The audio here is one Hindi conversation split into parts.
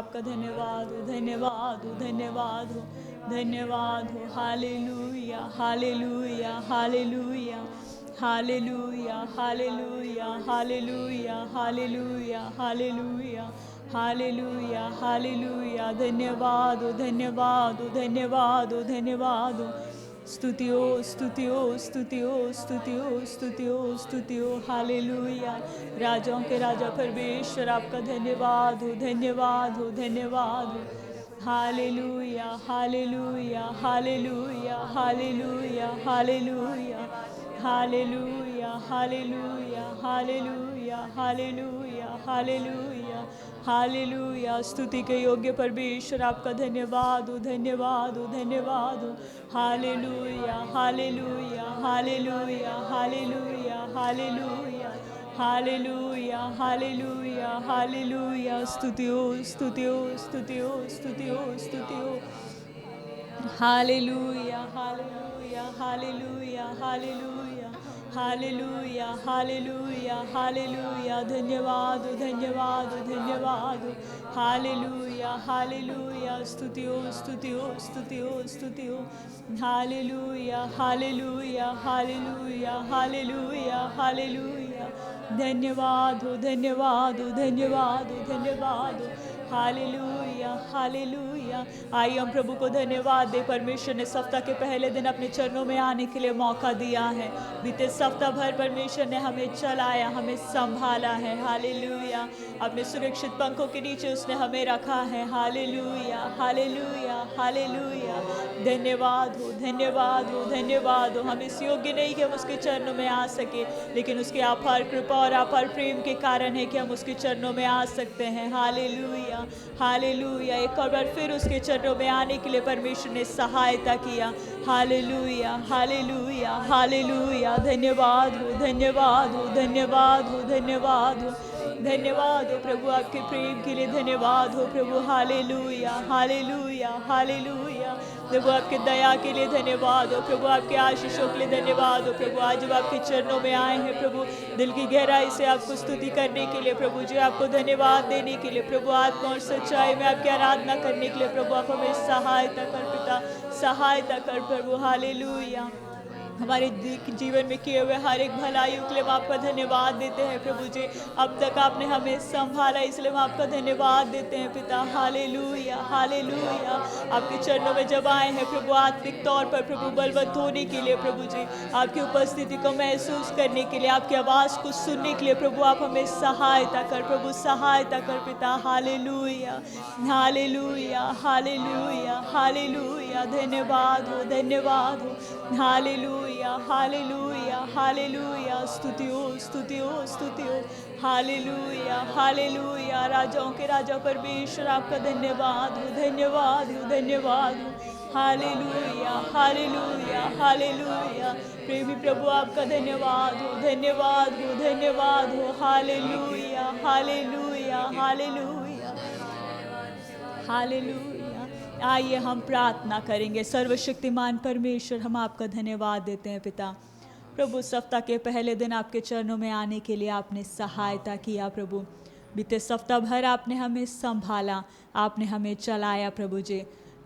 आपका धन्यवाद हो, धन्यवाद हो, धन्यवाद हो, धन्यवाद हो। Hallelujah, hallelujah, hallelujah, hallelujah, hallelujah, hallelujah, hallelujah, hallelujah, hallelujah, hallelujah. धन्यवाद हो, धन्यवाद हो, धन्यवाद हो, धन्यवाद हो। स्तुतियो, स्तुतियो, स्तुतियो, स्तुतियो, स्तुतियो, स्तुतियो। हालेलुया। राजाओं के राजा परमेश्वर आपका धन्यवाद हो, धन्यवाद हो, धन्यवाद हो। Hallelujah, hallelujah, hallelujah, hallelujah, hallelujah, hallelujah, hallelujah, hallelujah, hallelujah, hallelujah, hallelujah. स्तुति के योग्य परमेश्वर आपका धन्यवाद हो, धन्यवाद हो, धन्यवाद हो। Hallelujah, hallelujah, hallelujah, hallelujah, hallelujah, hallelujah, hallelujah, hallelujah. स्तुतियो, स्तुतियो, स्तुतियो, स्तुतियो, स्तुतियो। Hallelujah, hallelujah, hallelujah, hallelujah, hallelujah, hallelujah, hallelujah. धन्यवाद हो, धन्यवाद हो, धन्यवाद हो। Hallelujah, hallelujah. स्तुतियो, स्तुतियो, स्तुतियो, स्तुतियो। Hallelujah, hallelujah, hallelujah, hallelujah, hallelujah. धन्यवाद हो, धन्यवाद हो, धन्यवाद हो, धन्यवाद हो। Hallelujah, hallelujah. आइए हम प्रभु को धन्यवाद दे। परमेश्वर ने सप्ताह के पहले दिन अपने चरणों में आने के लिए मौका दिया है। बीते सप्ताह भर परमेश्वर ने हमें चलाया, हमें संभाला है। हालेलुया। अपने सुरक्षित पंखों के नीचे उसने हमें रखा है। Hallelujah, hallelujah, hallelujah. धन्यवाद हो, धन्यवाद हो, धन्यवाद हो। हम इस योग्य नहीं कि हम उसके चरणों में आ सके, लेकिन उसकी अपार कृपा और अपार प्रेम के कारण है कि हम उसके चरणों में आ सकते हैं। Hallelujah, hallelujah. एक और बार फिर उसके चरणों में आने के लिए परमेश्वर ने सहायता किया। Hallelujah, hallelujah, hallelujah. धन्यवाद हो, धन्यवाद हो, धन्यवाद हो, धन्यवाद हो, धन्यवाद हो प्रभु। आपके प्रेम के लिए धन्यवाद हो प्रभु। Hallelujah, hallelujah, hallelujah. प्रभु आपके दया के लिए धन्यवाद हो प्रभु। आपके आशीषों के लिए धन्यवाद हो प्रभु। आज जब आपके चरणों में आए हैं प्रभु, दिल की गहराई से आपको स्तुति करने के लिए प्रभु जी, आपको धन्यवाद देने के लिए प्रभु, आत्मा और सच्चाई में आपकी आराधना करने के लिए प्रभु, आप हमें सहायता कर पिता, सहायता कर प्रभु। हालेलुया। हमारे जीवन में किए हुए हर एक भलाइयों के लिए हम आपका धन्यवाद देते हैं प्रभु जी। अब तक आपने हमें संभाला, इसलिए हम आपका धन्यवाद देते हैं पिता। Hallelujah, hallelujah. आपके चरणों में जब आए हैं प्रभु, आत्मिक तौर पर प्रभु बलवंत होने के लिए प्रभु जी, आपकी उपस्थिति को महसूस करने के लिए, आपकी आवाज़ को सुनने के लिए प्रभु, आप हमें सहायता कर प्रभु, सहायता कर पिता। Hallelujah, hallelujah, hallelujah, hallelujah. धन्यवाद हो, धन्यवाद हो। Hallelujah, hallelujah, hallelujah. स्तुतियो, स्तुतियो, स्तुतियो। Hallelujah, hallelujah. राजाओं के राजा परमेश्वर आपका धन्यवाद हो, धन्यवाद हो, धन्यवाद हो। Hallelujah, hallelujah, hallelujah. प्रेमी प्रभु आपका धन्यवाद हो, धन्यवाद हो, धन्यवाद हो। Hallelujah, hallelujah, hallelujah, hallelujah. आइए हम प्रार्थना करेंगे। सर्वशक्तिमान परमेश्वर, हम आपका धन्यवाद देते हैं पिता। प्रभु सप्ताह के पहले दिन आपके चरणों में आने के लिए आपने सहायता किया प्रभु। बीते सप्ताह भर आपने हमें संभाला, आपने हमें चलाया प्रभु जी।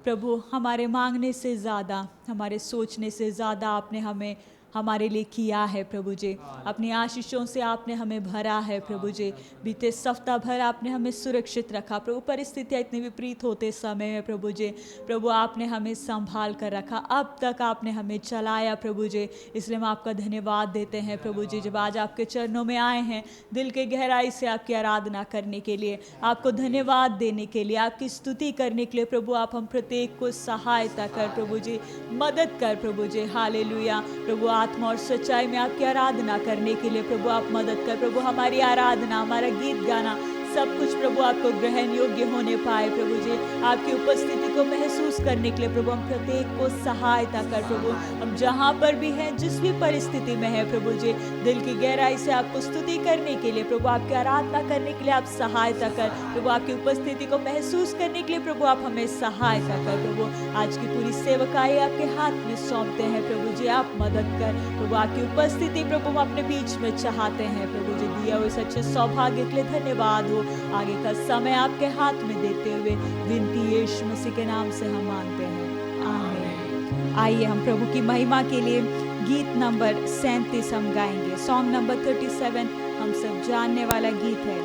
प्रभु हमारे मांगने से ज़्यादा, हमारे सोचने से ज़्यादा आपने हमें हमारे लिए किया है प्रभु जी। अपनी आशीषों से आपने हमें भरा है प्रभु जी। बीते सप्ताह भर आपने हमें सुरक्षित रखा प्रभु। परिस्थितियाँ इतनी विपरीत होते समय में प्रभु जी, प्रभु आपने हमें संभाल कर रखा, अब तक आपने हमें चलाया प्रभु जी। इसलिए हम आपका धन्यवाद देते हैं प्रभु जी। जब आज आपके चरणों में आए हैं दिल के गहराई से आपकी आराधना करने के लिए, आपको धन्यवाद देने के लिए, आपकी स्तुति करने के लिए प्रभु, आप हम प्रत्येक को सहायता कर प्रभु जी, मदद कर प्रभु जी। हालेलुया। प्रभु आत्मा और सच्चाई में आपकी आराधना करने के लिए प्रभु आप मदद कर प्रभु। हमारी आराधना, हमारा गीत गाना, सब कुछ प्रभु आपको ग्रहण योग्य होने पाए प्रभु जी। आपकी उपस्थिति को महसूस करने के लिए प्रभु हम प्रत्येक को सहायता कर प्रभु। हम जहाँ पर भी हैं, जिस भी परिस्थिति में है प्रभु जी, दिल की गहराई से आपको स्तुति करने के लिए प्रभु, आपकी आराधना करने के लिए आप सहायता कर प्रभु। आपकी उपस्थिति को महसूस करने के लिए प्रभु आप हमें सहायता कर प्रभु। आज की पूरी सेवकाई आपके हाथ में सौंपते हैं प्रभु जी, आप मदद कर प्रभु। आपकी उपस्थिति प्रभु हम अपने बीच में चाहते हैं प्रभु जी। दिया हुए सच्चे सौभाग्य के लिए धन्यवाद हो। को आगे का समय आपके हाथ में देते हुए विनती यीशु मसीह के नाम से हम मांगते हैं, आमीन। आइए हम प्रभु की महिमा के लिए गीत नंबर 37 हम गाएंगे। सॉन्ग नंबर 37 हम सब जानने वाला गीत है,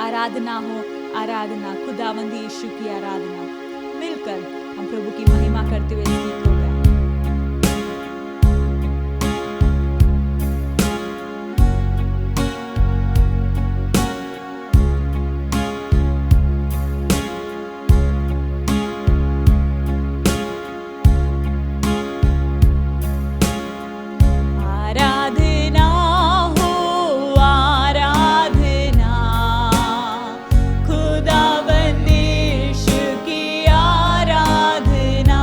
आराधना हो आराधना, खुदावंद यीशु की आराधना। मिलकर हम प्रभु की महिमा करते हुए इस गीत को गाएं। खुदाबंदी की आराधना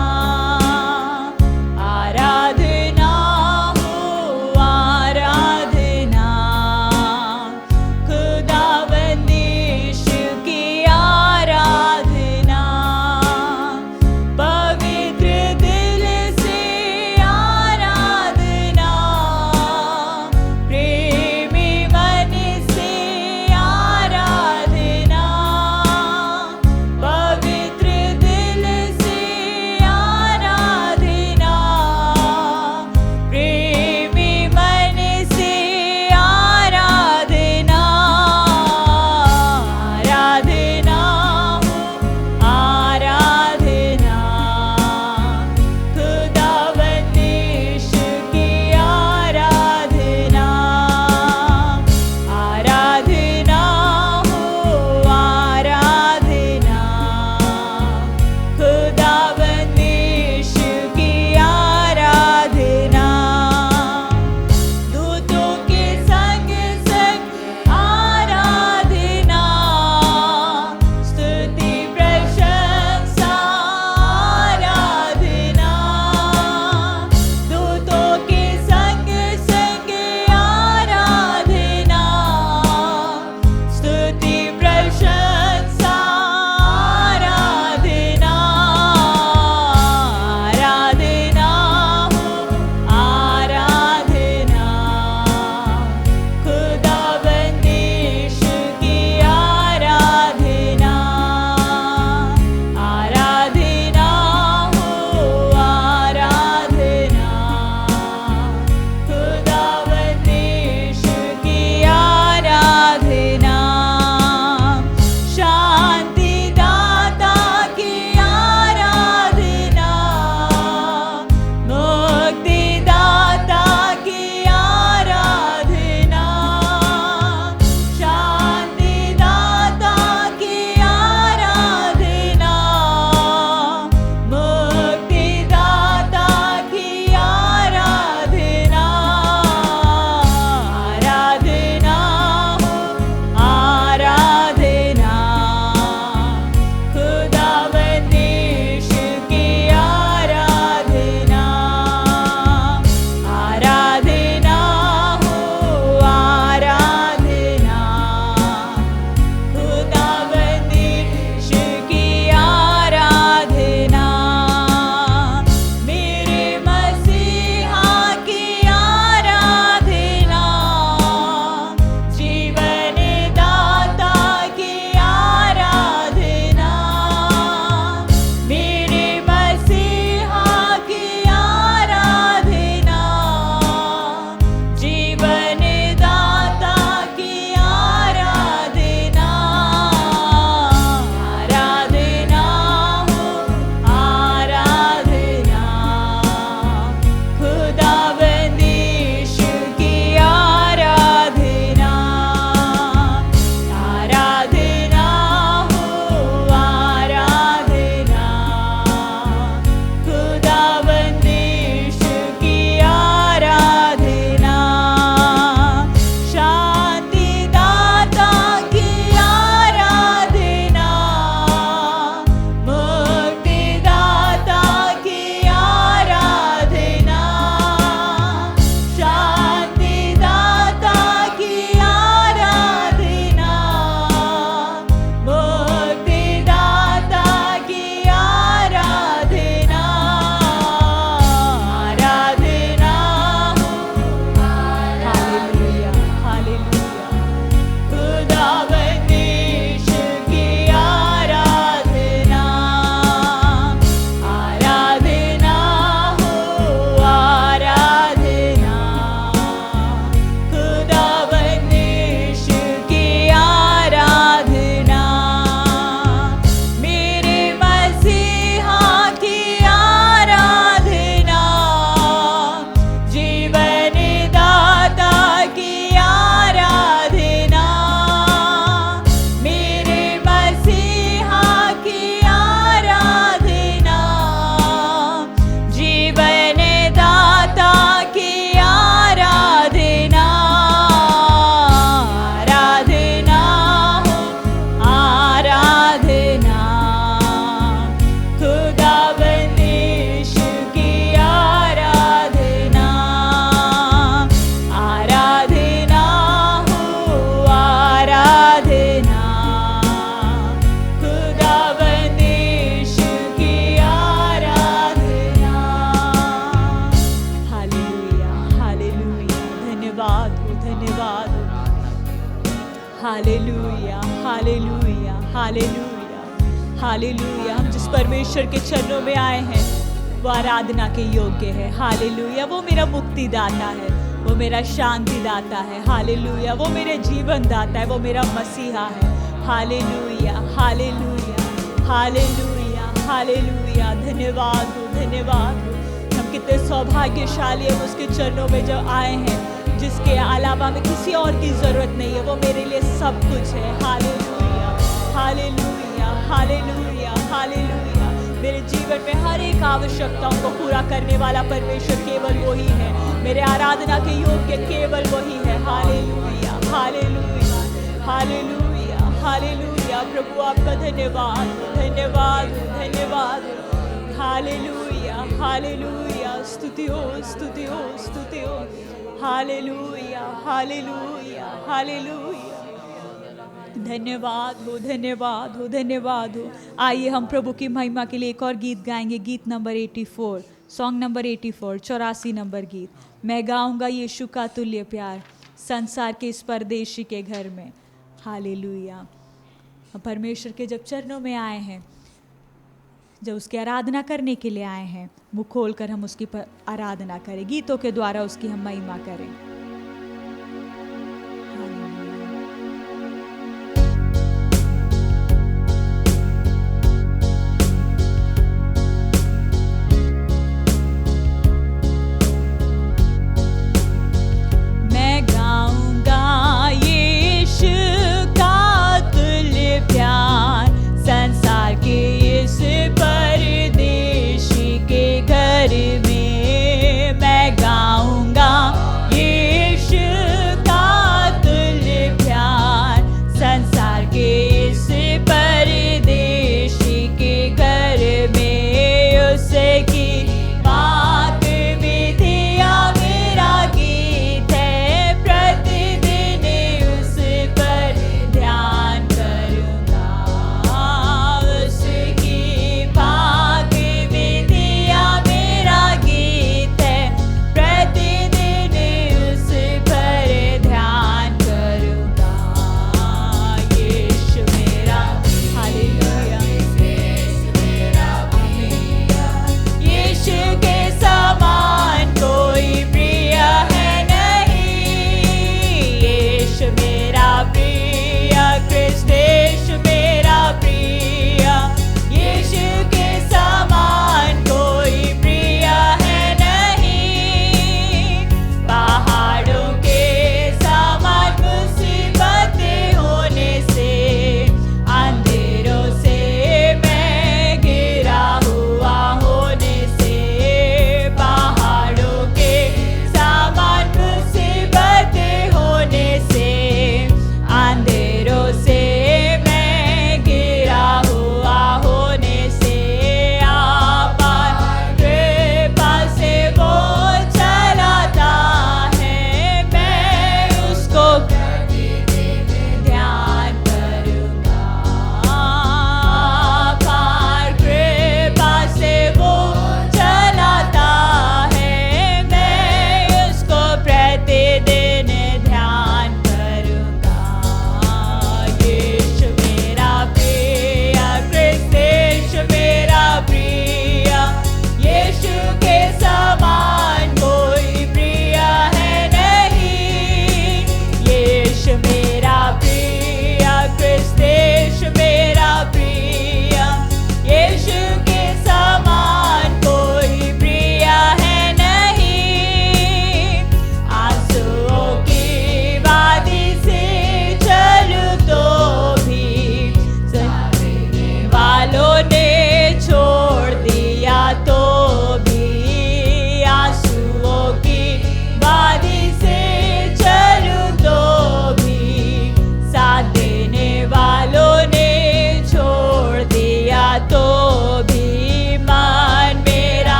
हालेलुया हालेलुया हालेलुया हालेलुया। हम जिस परमेश्वर के चरणों में आए हैं वो आराधना के योग्य है। हालेलुया। वो मेरा मुक्ति दाता है, वो मेरा शांति दाता है। हालेलुया। वो मेरे जीवन दाता है, वो मेरा मसीहा है। Hallelujah hallelujah hallelujah hallelujah. धन्यवाद हो, धन्यवाद हो। हम कितने सौभाग्यशाली हैं उसके चरणों में जो आए हैं, जिसके अलावा हमें किसी और की जरूरत नहीं है। वो मेरे लिए सब कुछ है। Hallelujah hallelujah hallelujah hallelujah. मेरे जीवन में हर एक आवश्यकताओं को पूरा करने वाला परमेश्वर केवल वही है। मेरे आराधना के योग्य केवल वही है। Hallelujah hallelujah hallelujah hallelujah. प्रभु आपका धन्यवाद धन्यवाद धन्यवाद। Hallelujah hallelujah. स्तुति हो स्तुति हो स्तुति हो। Hallelujah hallelujah hallelujah. धन्यवाद हो धन्यवाद हो धन्यवाद हो। आइए हम प्रभु की महिमा के लिए एक और गीत गाएंगे। गीत नंबर 84, सॉन्ग नंबर 84, 84 नंबर गीत। मैं गाऊंगा यीशु का तुल्य प्यार संसार के इस परदेशी के घर में। हालेलुया। हम परमेश्वर के जब चरणों में आए हैं, जब उसकी आराधना करने के लिए आए हैं, मुँह खोल कर हम उसकी आराधना करें, गीतों के द्वारा उसकी हम महिमा करें। में मैं गाऊंगा ये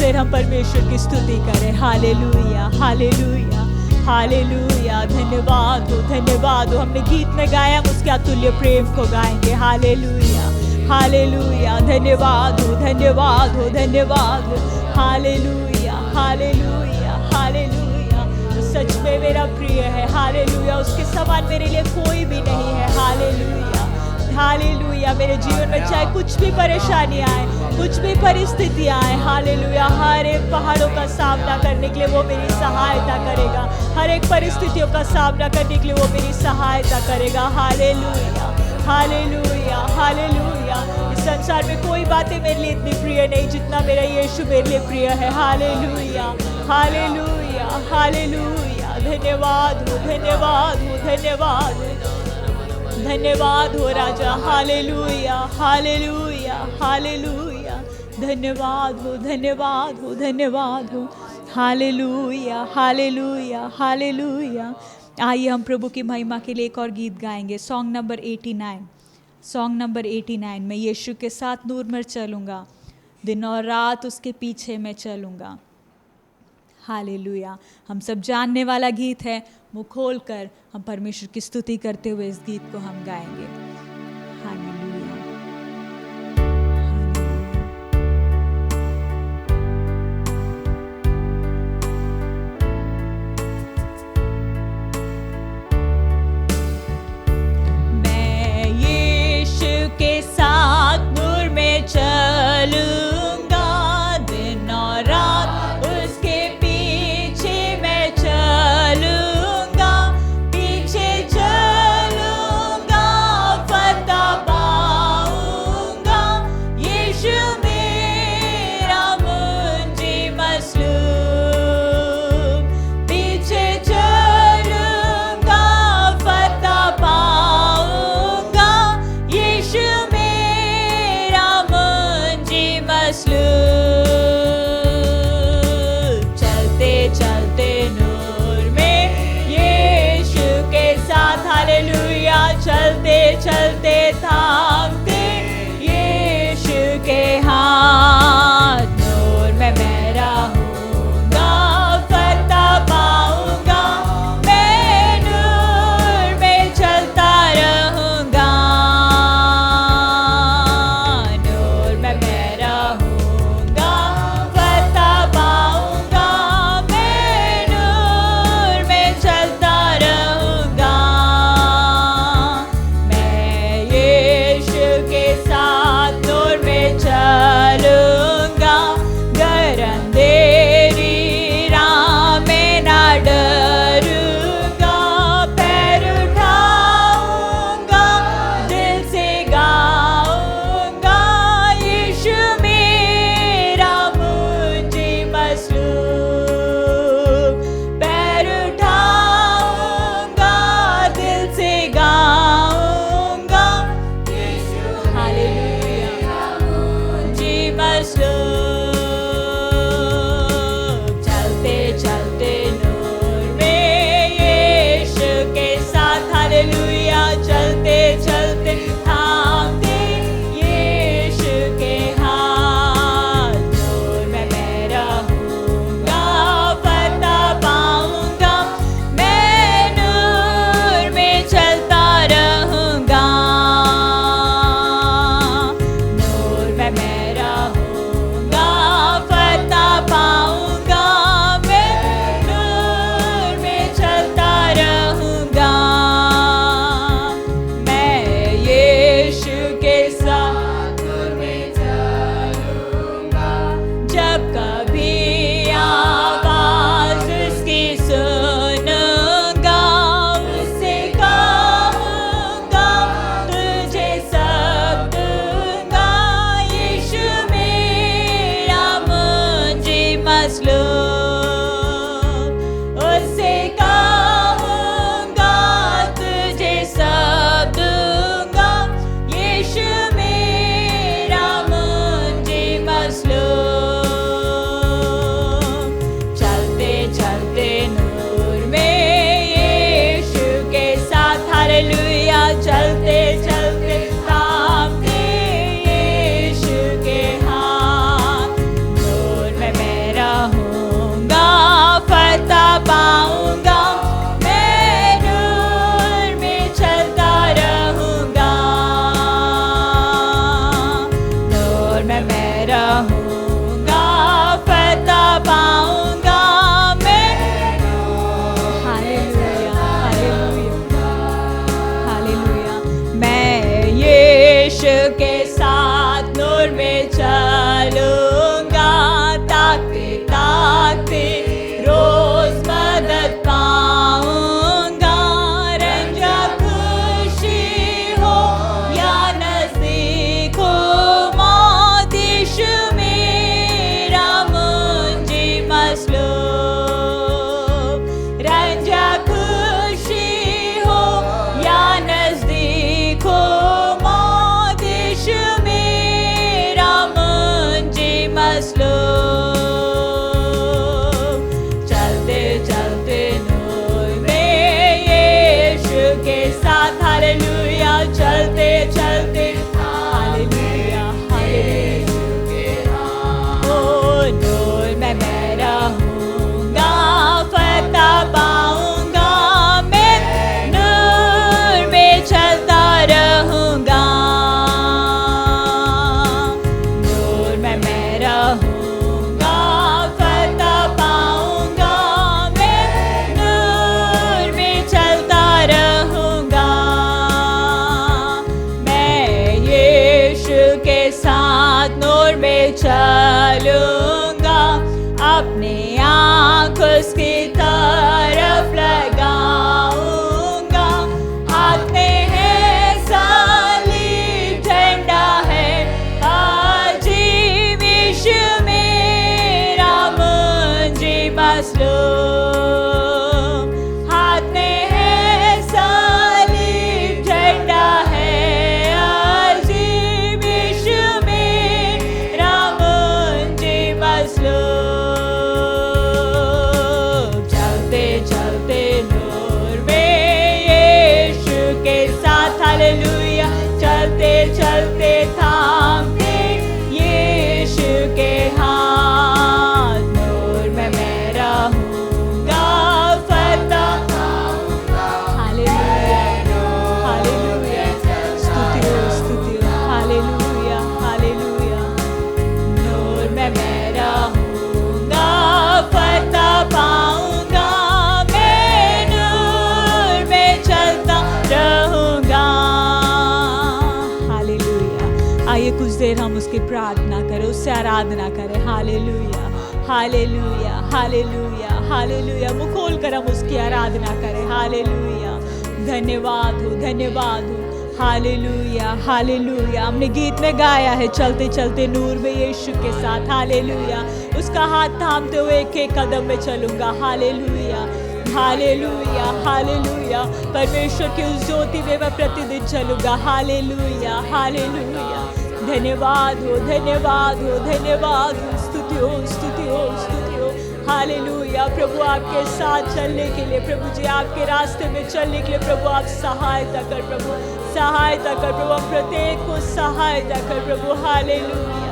देर हम परमेश्वर की स्तुति करें। Hallelujah, hallelujah, hallelujah. धन्यवाद हो, धन्यवाद हो। हमने गीत में गाया, हम उसके अतुल्य प्रेम को गाएंगे। Hallelujah, hallelujah. धन्यवाद हो, धन्यवाद हो, धन्यवाद हो। Hallelujah, hallelujah, hallelujah. वो सच में मेरा प्रिय है। हालेलुया, उसके समान मेरे लिए कोई भी नहीं है। Hallelujah, hallelujah. मेरे जीवन में चाहे कुछ भी परेशानी आए, कुछ भी परिस्थितियाँ आए, हालेलुया, हर एक पहाड़ों का सामना करने के लिए वो मेरी सहायता करेगा। हर एक परिस्थितियों का सामना करने के लिए वो मेरी सहायता करेगा। Hallelujah, hallelujah, hallelujah. इस संसार में कोई बातें मेरे लिए इतनी प्रिय नहीं जितना मेरा यीशु मेरे लिए प्रिय है। Hallelujah, hallelujah, hallelujah. धन्यवाद हो, धन्यवाद हो, धन्यवाद हो, धन्यवाद हो राजा। Hallelujah, hallelujah, hallelujah. धन्यवाद हो, धन्यवाद हो, धन्यवाद हो। Hallelujah, hallelujah, hallelujah. आइए हम प्रभु की महिमा के लिए एक और गीत गाएंगे। Song number 89, song number 89। मैं यीशु के साथ नूर में चलूँगा, दिन और रात उसके पीछे मैं चलूँगा। हालेलुया। हम सब जानने वाला गीत है। मुँह खोल कर हम परमेश्वर की स्तुति करते हुए इस गीत को हम गाएंगे। हालेलुया, मैं यीशु के साथ नूर में चलूँगा, दिन और रात उसके पीछे मैं चलूँगा, पीछे चलूँगा, फतह पाऊँगा। यीशु मेरा मुंजी मसलूब, पीछे चलूँगा, फतह पाऊँगा। यीशु मेरा मुंजी मसलूब। चलते चलते नूर में यीशु के साथ, हालेलुया। चलते चलते थामते यीशु के हाथ, नूर में मैं रहूँगा, फतह पाऊँगा। मैं नूर में चलता रहूँगा, नूर में मैं रहूँगा, फतह पाऊँगा। मैं नूर में चलता रहूँगा। मैं यीशु के साथ नूर में चलूँगा, गर अंधेरी राह में ना डरूँगा। पैर उठाऊँगा, दिल से गाऊँगा, यीशु मेरा मुंजी मसलूब। पैर उठाऊँगा, दिल से गाऊँगा, यीशु हालेलुया मुंजी मसलूब। चलते चलते नूर में यीशु के साथ, हालेलुया। चलते चलते थामते यीशु के हाथ, नूर में मैं रहूँगा, फतह पाऊँगा। मैं नूर में चलता रहूँगा, नूर में मैं रहूँगा, फतह पाऊँगा। मैं नूर में चलता रहूँगा। मैं यीशु के साथ नूर में चलूँगा, जब कभी आवाज़ उसकी सुनूँगा, उससे कहूँगा, तुझे सब दूँगा। यीशु मेरा मुंजी मसलूब, उससे कहूँगा, तुझे सब दूँगा। यीशु मेरा मुंजी मसलूब। चलते चलते नूर में यीशु के साथ, हालेलुया। चलते चलते थामते यीशु के हाथ, नूर में मैं मसलूम, हाथ में है सलीब, झंडा है अज़ीम, यीशु मेरा मुंजी मसलूम। चलते चलते नूर में यीशु के साथ, हालेलुया। चलते चलते थामते यीशु के हाथ, नूर में मैं रहूंगा, फतह पाऊंगा। हालेलुया हालेलुया, स्तुति हो स्तुति हो, हालेलुया हालेलुया। नूर में मैं रहूंगा, फतह पाऊंगा, मैं नूर में चलता रहूंगा। हालेलुया। आइए कुछ देर हम उसकी प्रार्थना करें, उससे आराधना करें। Hallelujah hallelujah hallelujah hallelujah. मुँह खोल कर हम उसकी आराधना करें। हालेलुया, धन्यवाद हो धन्यवाद हो। Hallelujah hallelujah. हमने गीत में गाया है, चलते चलते नूर में यीशु के साथ। हालेलुया। उसका हाथ थामते हुए एक एक कदम में चलूंगा। Hallelujah hallelujah hallelujah. परमेश्वर की उस ज्योति में मैं प्रतिदिन चलूंगा। Hallelujah hallelujah. धन्यवाद हो धन्यवाद हो धन्यवाद हो, स्तुति हो स्तुति हो स्तुति हो। हालेलुया। प्रभु आपके साथ चलने के लिए, प्रभु जी आपके रास्ते में चलने के लिए प्रभु आप सहायता कर, प्रभु सहायता कर, प्रभु हम प्रत्येक को सहायता कर प्रभु। Hallelujah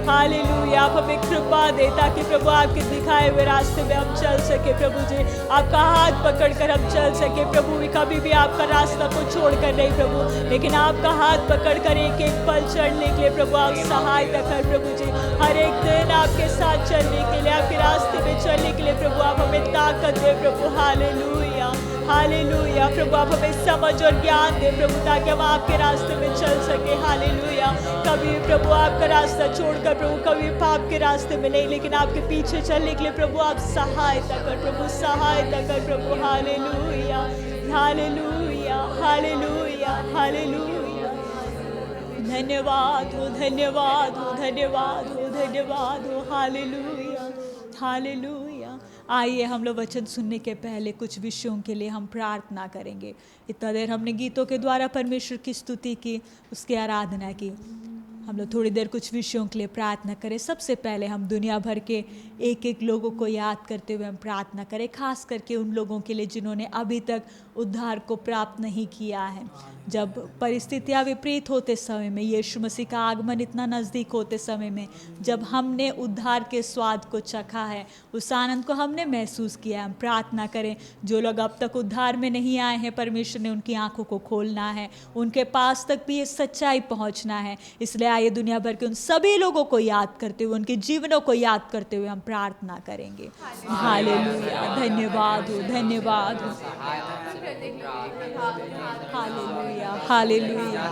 hallelujah. आप हमें कृपा दे ताकि प्रभु आपके दिखाए हुए रास्ते में हम चल सके। प्रभु जी आपका हाथ पकड़कर हम चल सके। प्रभु कभी भी आपका रास्ता को छोड़कर नहीं प्रभु, लेकिन आपका हाथ पकड़कर एक एक पल चढ़ने के लिए प्रभु आप सहायता कर। प्रभु जी हर एक दिन आपके साथ चलने के लिए, आपके रास्ते में चलने के लिए प्रभु आप हमें ताकत दे प्रभु। Hallelujah hallelujah. प्रभु आप हमें समझ और ज्ञान दे प्रभु, ताकि हम आपके रास्ते में चल सके। हालेलुया। कभी प्रभु आपका रास्ता छोड़कर प्रभु कभी पाप के रास्ते में नहीं, लेकिन आपके पीछे चलने के लिए प्रभु आप सहायता कर प्रभु, सहायता कर प्रभु। Hallelujah hallelujah hallelujah hallelujah. धन्यवाद हो धन्यवाद हो धन्यवाद हो धन्यवाद हो। Hallelujah hallelujah. आइए हम लोग वचन सुनने के पहले कुछ विषयों के लिए हम प्रार्थना करेंगे। इतना देर हमने गीतों के द्वारा परमेश्वर की स्तुति की, उसकी आराधना की। हम लोग थोड़ी देर कुछ विषयों के लिए प्रार्थना करें। सबसे पहले हम दुनिया भर के एक एक लोगों को याद करते हुए हम प्रार्थना करें, खास करके उन लोगों के लिए जिन्होंने अभी तक उद्धार को प्राप्त नहीं किया है। जब परिस्थितियां विपरीत होते समय में, यीशु मसीह का आगमन इतना नज़दीक होते समय में, जब हमने उद्धार के स्वाद को चखा है, उस आनंद को हमने महसूस किया, हम प्रार्थना करें जो लोग अब तक उद्धार में नहीं आए हैं, परमेश्वर ने उनकी आंखों को खोलना है, उनके पास तक भी ये सच्चाई पहुंचना है। इसलिए आइए दुनिया भर के उन सभी लोगों को याद करते हुए, उनके जीवनों को याद करते हुए हम प्रार्थना करेंगे। हालेलुया। धन्यवाद हो धन्यवाद हो। Hallelujah hallelujah.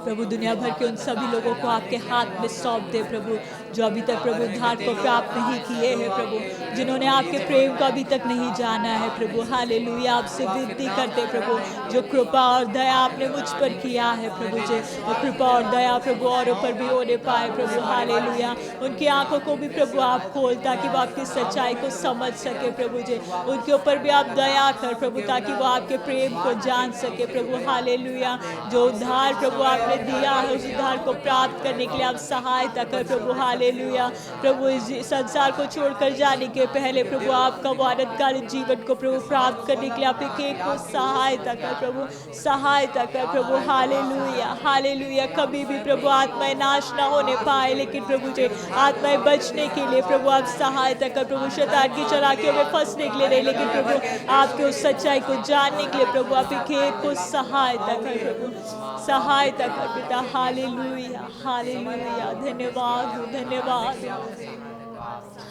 प्रभु दुनिया भर के उन सभी लोगों को आपके हाथ में सौंप दे प्रभु, जो अभी तक प्रभु उद्धार को प्राप्त नहीं किए हैं प्रभु, जिन्होंने आपके प्रेम को अभी तक नहीं जाना है प्रभु। हालेलुया। आपसे विनती करते प्रभु, जो कृपा और दया आपने मुझ पर किया है प्रभु जी, वो कृपा और दया प्रभु औरों पर भी होने पाए प्रभु। हालेलुया। उनकी आंखों को भी प्रभु आप खोल, ताकि वो आपकी सच्चाई को समझ सके प्रभु जी। उनके ऊपर भी आप दया कर प्रभु, ताकि वो आपके प्रेम को जान सके प्रभु। हालेलुया। जो उद्धार प्रभु आपने दिया है, उस उद्धार को प्राप्त करने के लिए आप सहायता कर प्रभु। हालेलुया। प्रभु इस संसार को छोड़कर जाने के पहले प्रभु आपका वारदकालीन जीवन को प्रभु प्राप्त करने के लिए आप एक को सहायता कर प्रभु, सहायता कर प्रभु। Hallelujah hallelujah. कभी भी प्रभु आत्माएं नाश ना होने पाए, लेकिन प्रभु जी आत्माएं बचने के लिए प्रभु आप सहायता कर प्रभु। शैतान की चालाकियों में फंसने के लिए नहीं, लेकिन प्रभु आपके उस सच्चाई को जानने के लिए प्रभु आप एक को सहायता कर प्रभु, सहायता कर पिता। Hallelujah hallelujah. धन्यवाद धन्यवाद।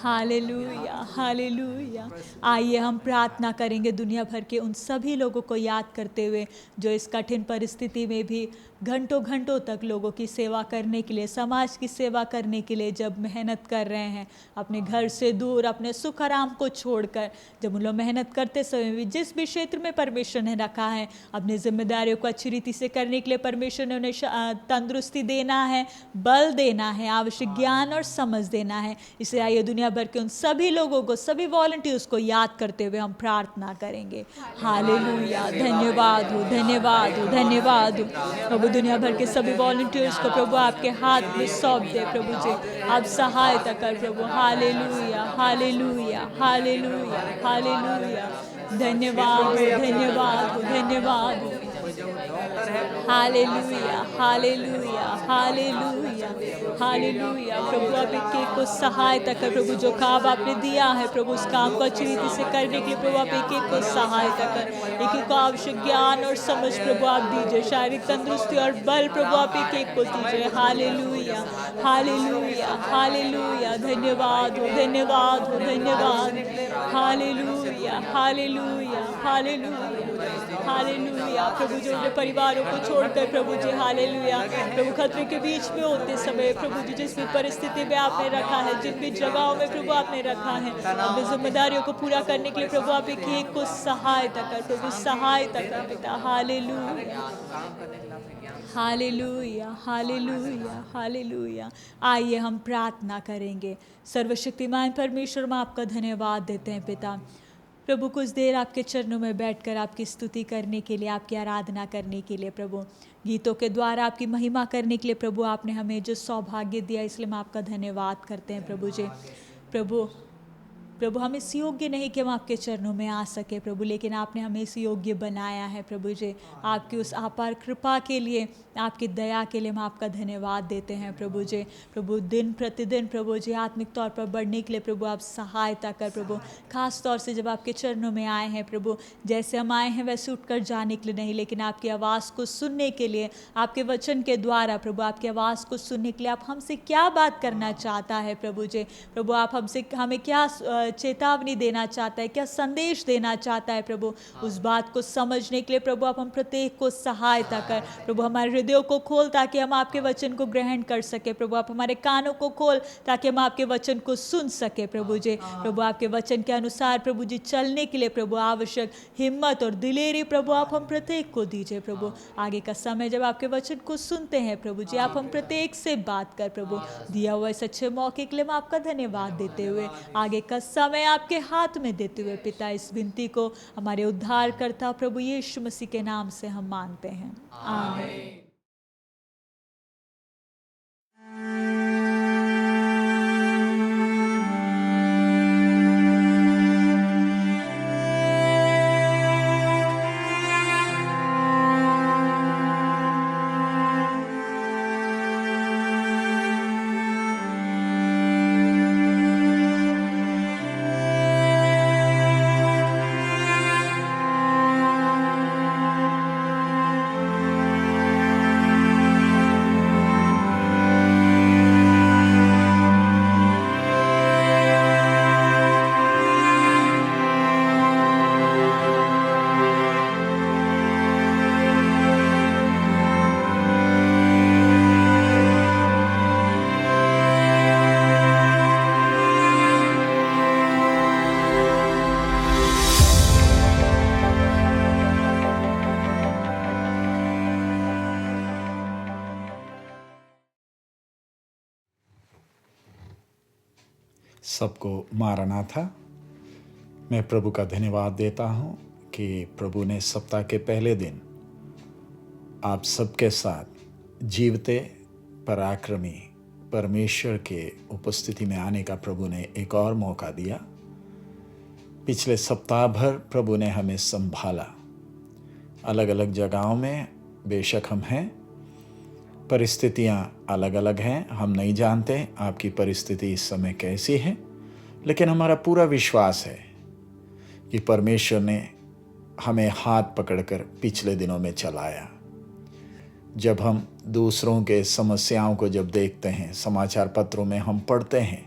Hallelujah hallelujah. आइए हम प्रार्थना करेंगे दुनिया भर के उन सभी लोगों को याद करते हुए जो इस कठिन परिस्थिति में भी घंटों घंटों तक लोगों की सेवा करने के लिए, समाज की सेवा करने के लिए जब मेहनत कर रहे हैं, अपने घर से दूर, अपने सुख आराम को छोड़कर, जब उन लोग मेहनत करते समय भी जिस भी क्षेत्र में परमेश्वर ने रखा है, अपनी जिम्मेदारियों को अच्छी रीति से करने के लिए परमेश्वर ने उन्हें तंदुरुस्ती देना है, बल देना है, आवश्यक ज्ञान और समझ देना है। इसलिए आइए दुनिया भर के उन सभी लोगों को, सभी वॉलंटियर्स को याद करते हुए हम प्रार्थना करेंगे। हालेलुया, धन्यवाद हो, धन्यवाद हो, धन्यवाद हो प्रभु। दुनिया भर के सभी वॉलंटियर्स को प्रभु आपके हाथ में सौंप दे प्रभु जी, आप सहायता कर प्रभु। हालेलुया, हालेलुया, हालेलुया, हालेलुया, धन्यवाद हो, धन्यवाद हो, धन्यवाद हो। हालेलुया, हालेलुया, हालेलुया, हालेलुया प्रभु। आप एक को सहायता कर प्रभु, जो काम आपने दिया है प्रभु, उस काम को अच्छी रीति से करने के लिए प्रभु आप एक को सहायता कर, एक को आवश्यक ज्ञान और समझ प्रभु आप दीजिए, शारीरिक तंदुरुस्ती और बल प्रभु आप एक को दीजिए। हालेलुया, हालेलुया, हालेलुया, धन्यवाद हो, धन्यवाद हो, धन्यवाद। हालेलुया, हालेलुया, हालेलुया, हालेलुया प्रभु। जो अपने परिवारों को छोड़कर प्रभु जी, हालेलुया प्रभु, खतरे के बीच में होते समय प्रभु जी, जिस भी परिस्थिति में आपने रखा है, जिन भी जगहों में प्रभु आपने रखा है, अपनी जिम्मेदारियों को पूरा करने के लिए प्रभु आप एक को सहायता कर प्रभु, सहायता कर पिता। Hallelujah, hallelujah, hallelujah, hallelujah. आइए हम प्रार्थना करेंगे। सर्वशक्तिमान परमेश्वर, हम आपका धन्यवाद देते हैं पिता प्रभु, कुछ देर आपके चरणों में बैठकर आपकी स्तुति करने के लिए, आपकी आराधना करने के लिए प्रभु, गीतों के द्वारा आपकी महिमा करने के लिए प्रभु आपने हमें जो सौभाग्य दिया, इसलिए हम आपका धन्यवाद करते हैं प्रभु जी। प्रभु हम इस योग्य नहीं कि हम आपके चरणों में आ सके प्रभु, लेकिन आपने हमें इस योग्य बनाया है प्रभु जी। आपकी उस अपार कृपा के लिए, आपकी दया के लिए हम आपका धन्यवाद देते हैं प्रभु जी। प्रभु दिन प्रतिदिन प्रभु जी आत्मिक तौर पर बढ़ने के लिए प्रभु आप सहायता कर प्रभु, खास तौर से जब आपके चरणों में आए हैं प्रभु, जैसे हम आए हैं वैसे उठकर जाने के लिए नहीं, लेकिन आपकी आवाज़ को सुनने के लिए, आपके वचन के द्वारा प्रभु आपकी आवाज़ को सुनने के लिए आप हमसे क्या बात करना चाहता है प्रभु जी। प्रभु आप हमें क्या चेतावनी देना चाहता है, क्या संदेश देना चाहता है प्रभु, उस बात को समझने के लिए प्रभु आप हम प्रत्येक को सहायता कर प्रभु। हमारे हृदयों को खोल ताकि हम आपके वचन को ग्रहण कर सके प्रभु। आप हमारे कानों को खोल ताकि हम आपके वचन को सुन सके प्रभु जी। प्रभु आपके वचन के अनुसार प्रभु जी चलने के लिए प्रभु आवश्यक हिम्मत और दिलेरी प्रभु आप हम प्रत्येक को दीजिए प्रभु। आगे का समय जब आपके वचन को सुनते हैं प्रभु जी, आप हम प्रत्येक से बात कर प्रभु। दिया हुआ इस अच्छे मौके के लिए हम आपका धन्यवाद देते हुए, आगे का समय आपके हाथ में देते हुए पिता, इस विनती को हमारे उद्धारकर्ता प्रभु यीशु मसीह के नाम से हम मांगते हैं, आमीन। सबको मारना था। मैं प्रभु का धन्यवाद देता हूँ कि प्रभु ने सप्ताह के पहले दिन आप सबके साथ जीवते पराक्रमी परमेश्वर के उपस्थिति में आने का प्रभु ने एक और मौका दिया। पिछले सप्ताह भर प्रभु ने हमें संभाला। अलग अलग जगहों में बेशक हम हैं, परिस्थितियाँ अलग अलग हैं, हम नहीं जानते आपकी परिस्थिति इस समय कैसी है, लेकिन हमारा पूरा विश्वास है कि परमेश्वर ने हमें हाथ पकड़कर पिछले दिनों में चलाया। जब हम दूसरों के समस्याओं को जब देखते हैं, समाचार पत्रों में हम पढ़ते हैं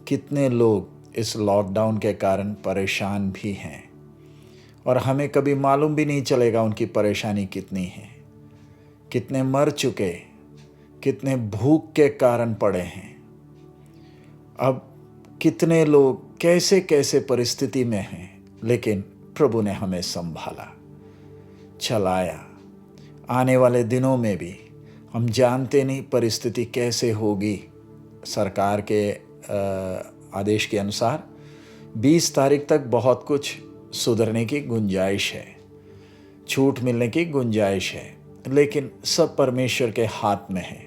कितने लोग इस लॉकडाउन के कारण परेशान भी हैं, और हमें कभी मालूम भी नहीं चलेगा उनकी परेशानी कितनी है, कितने मर चुके, कितने भूख के कारण पड़े हैं। अब कितने लोग कैसे कैसे परिस्थिति में हैं, लेकिन प्रभु ने हमें संभाला, चलाया। आने वाले दिनों में भी हम जानते नहीं परिस्थिति कैसे होगी। सरकार के आदेश के अनुसार 20 तारीख तक बहुत कुछ सुधरने की गुंजाइश है, छूट मिलने की गुंजाइश है, लेकिन सब परमेश्वर के हाथ में है।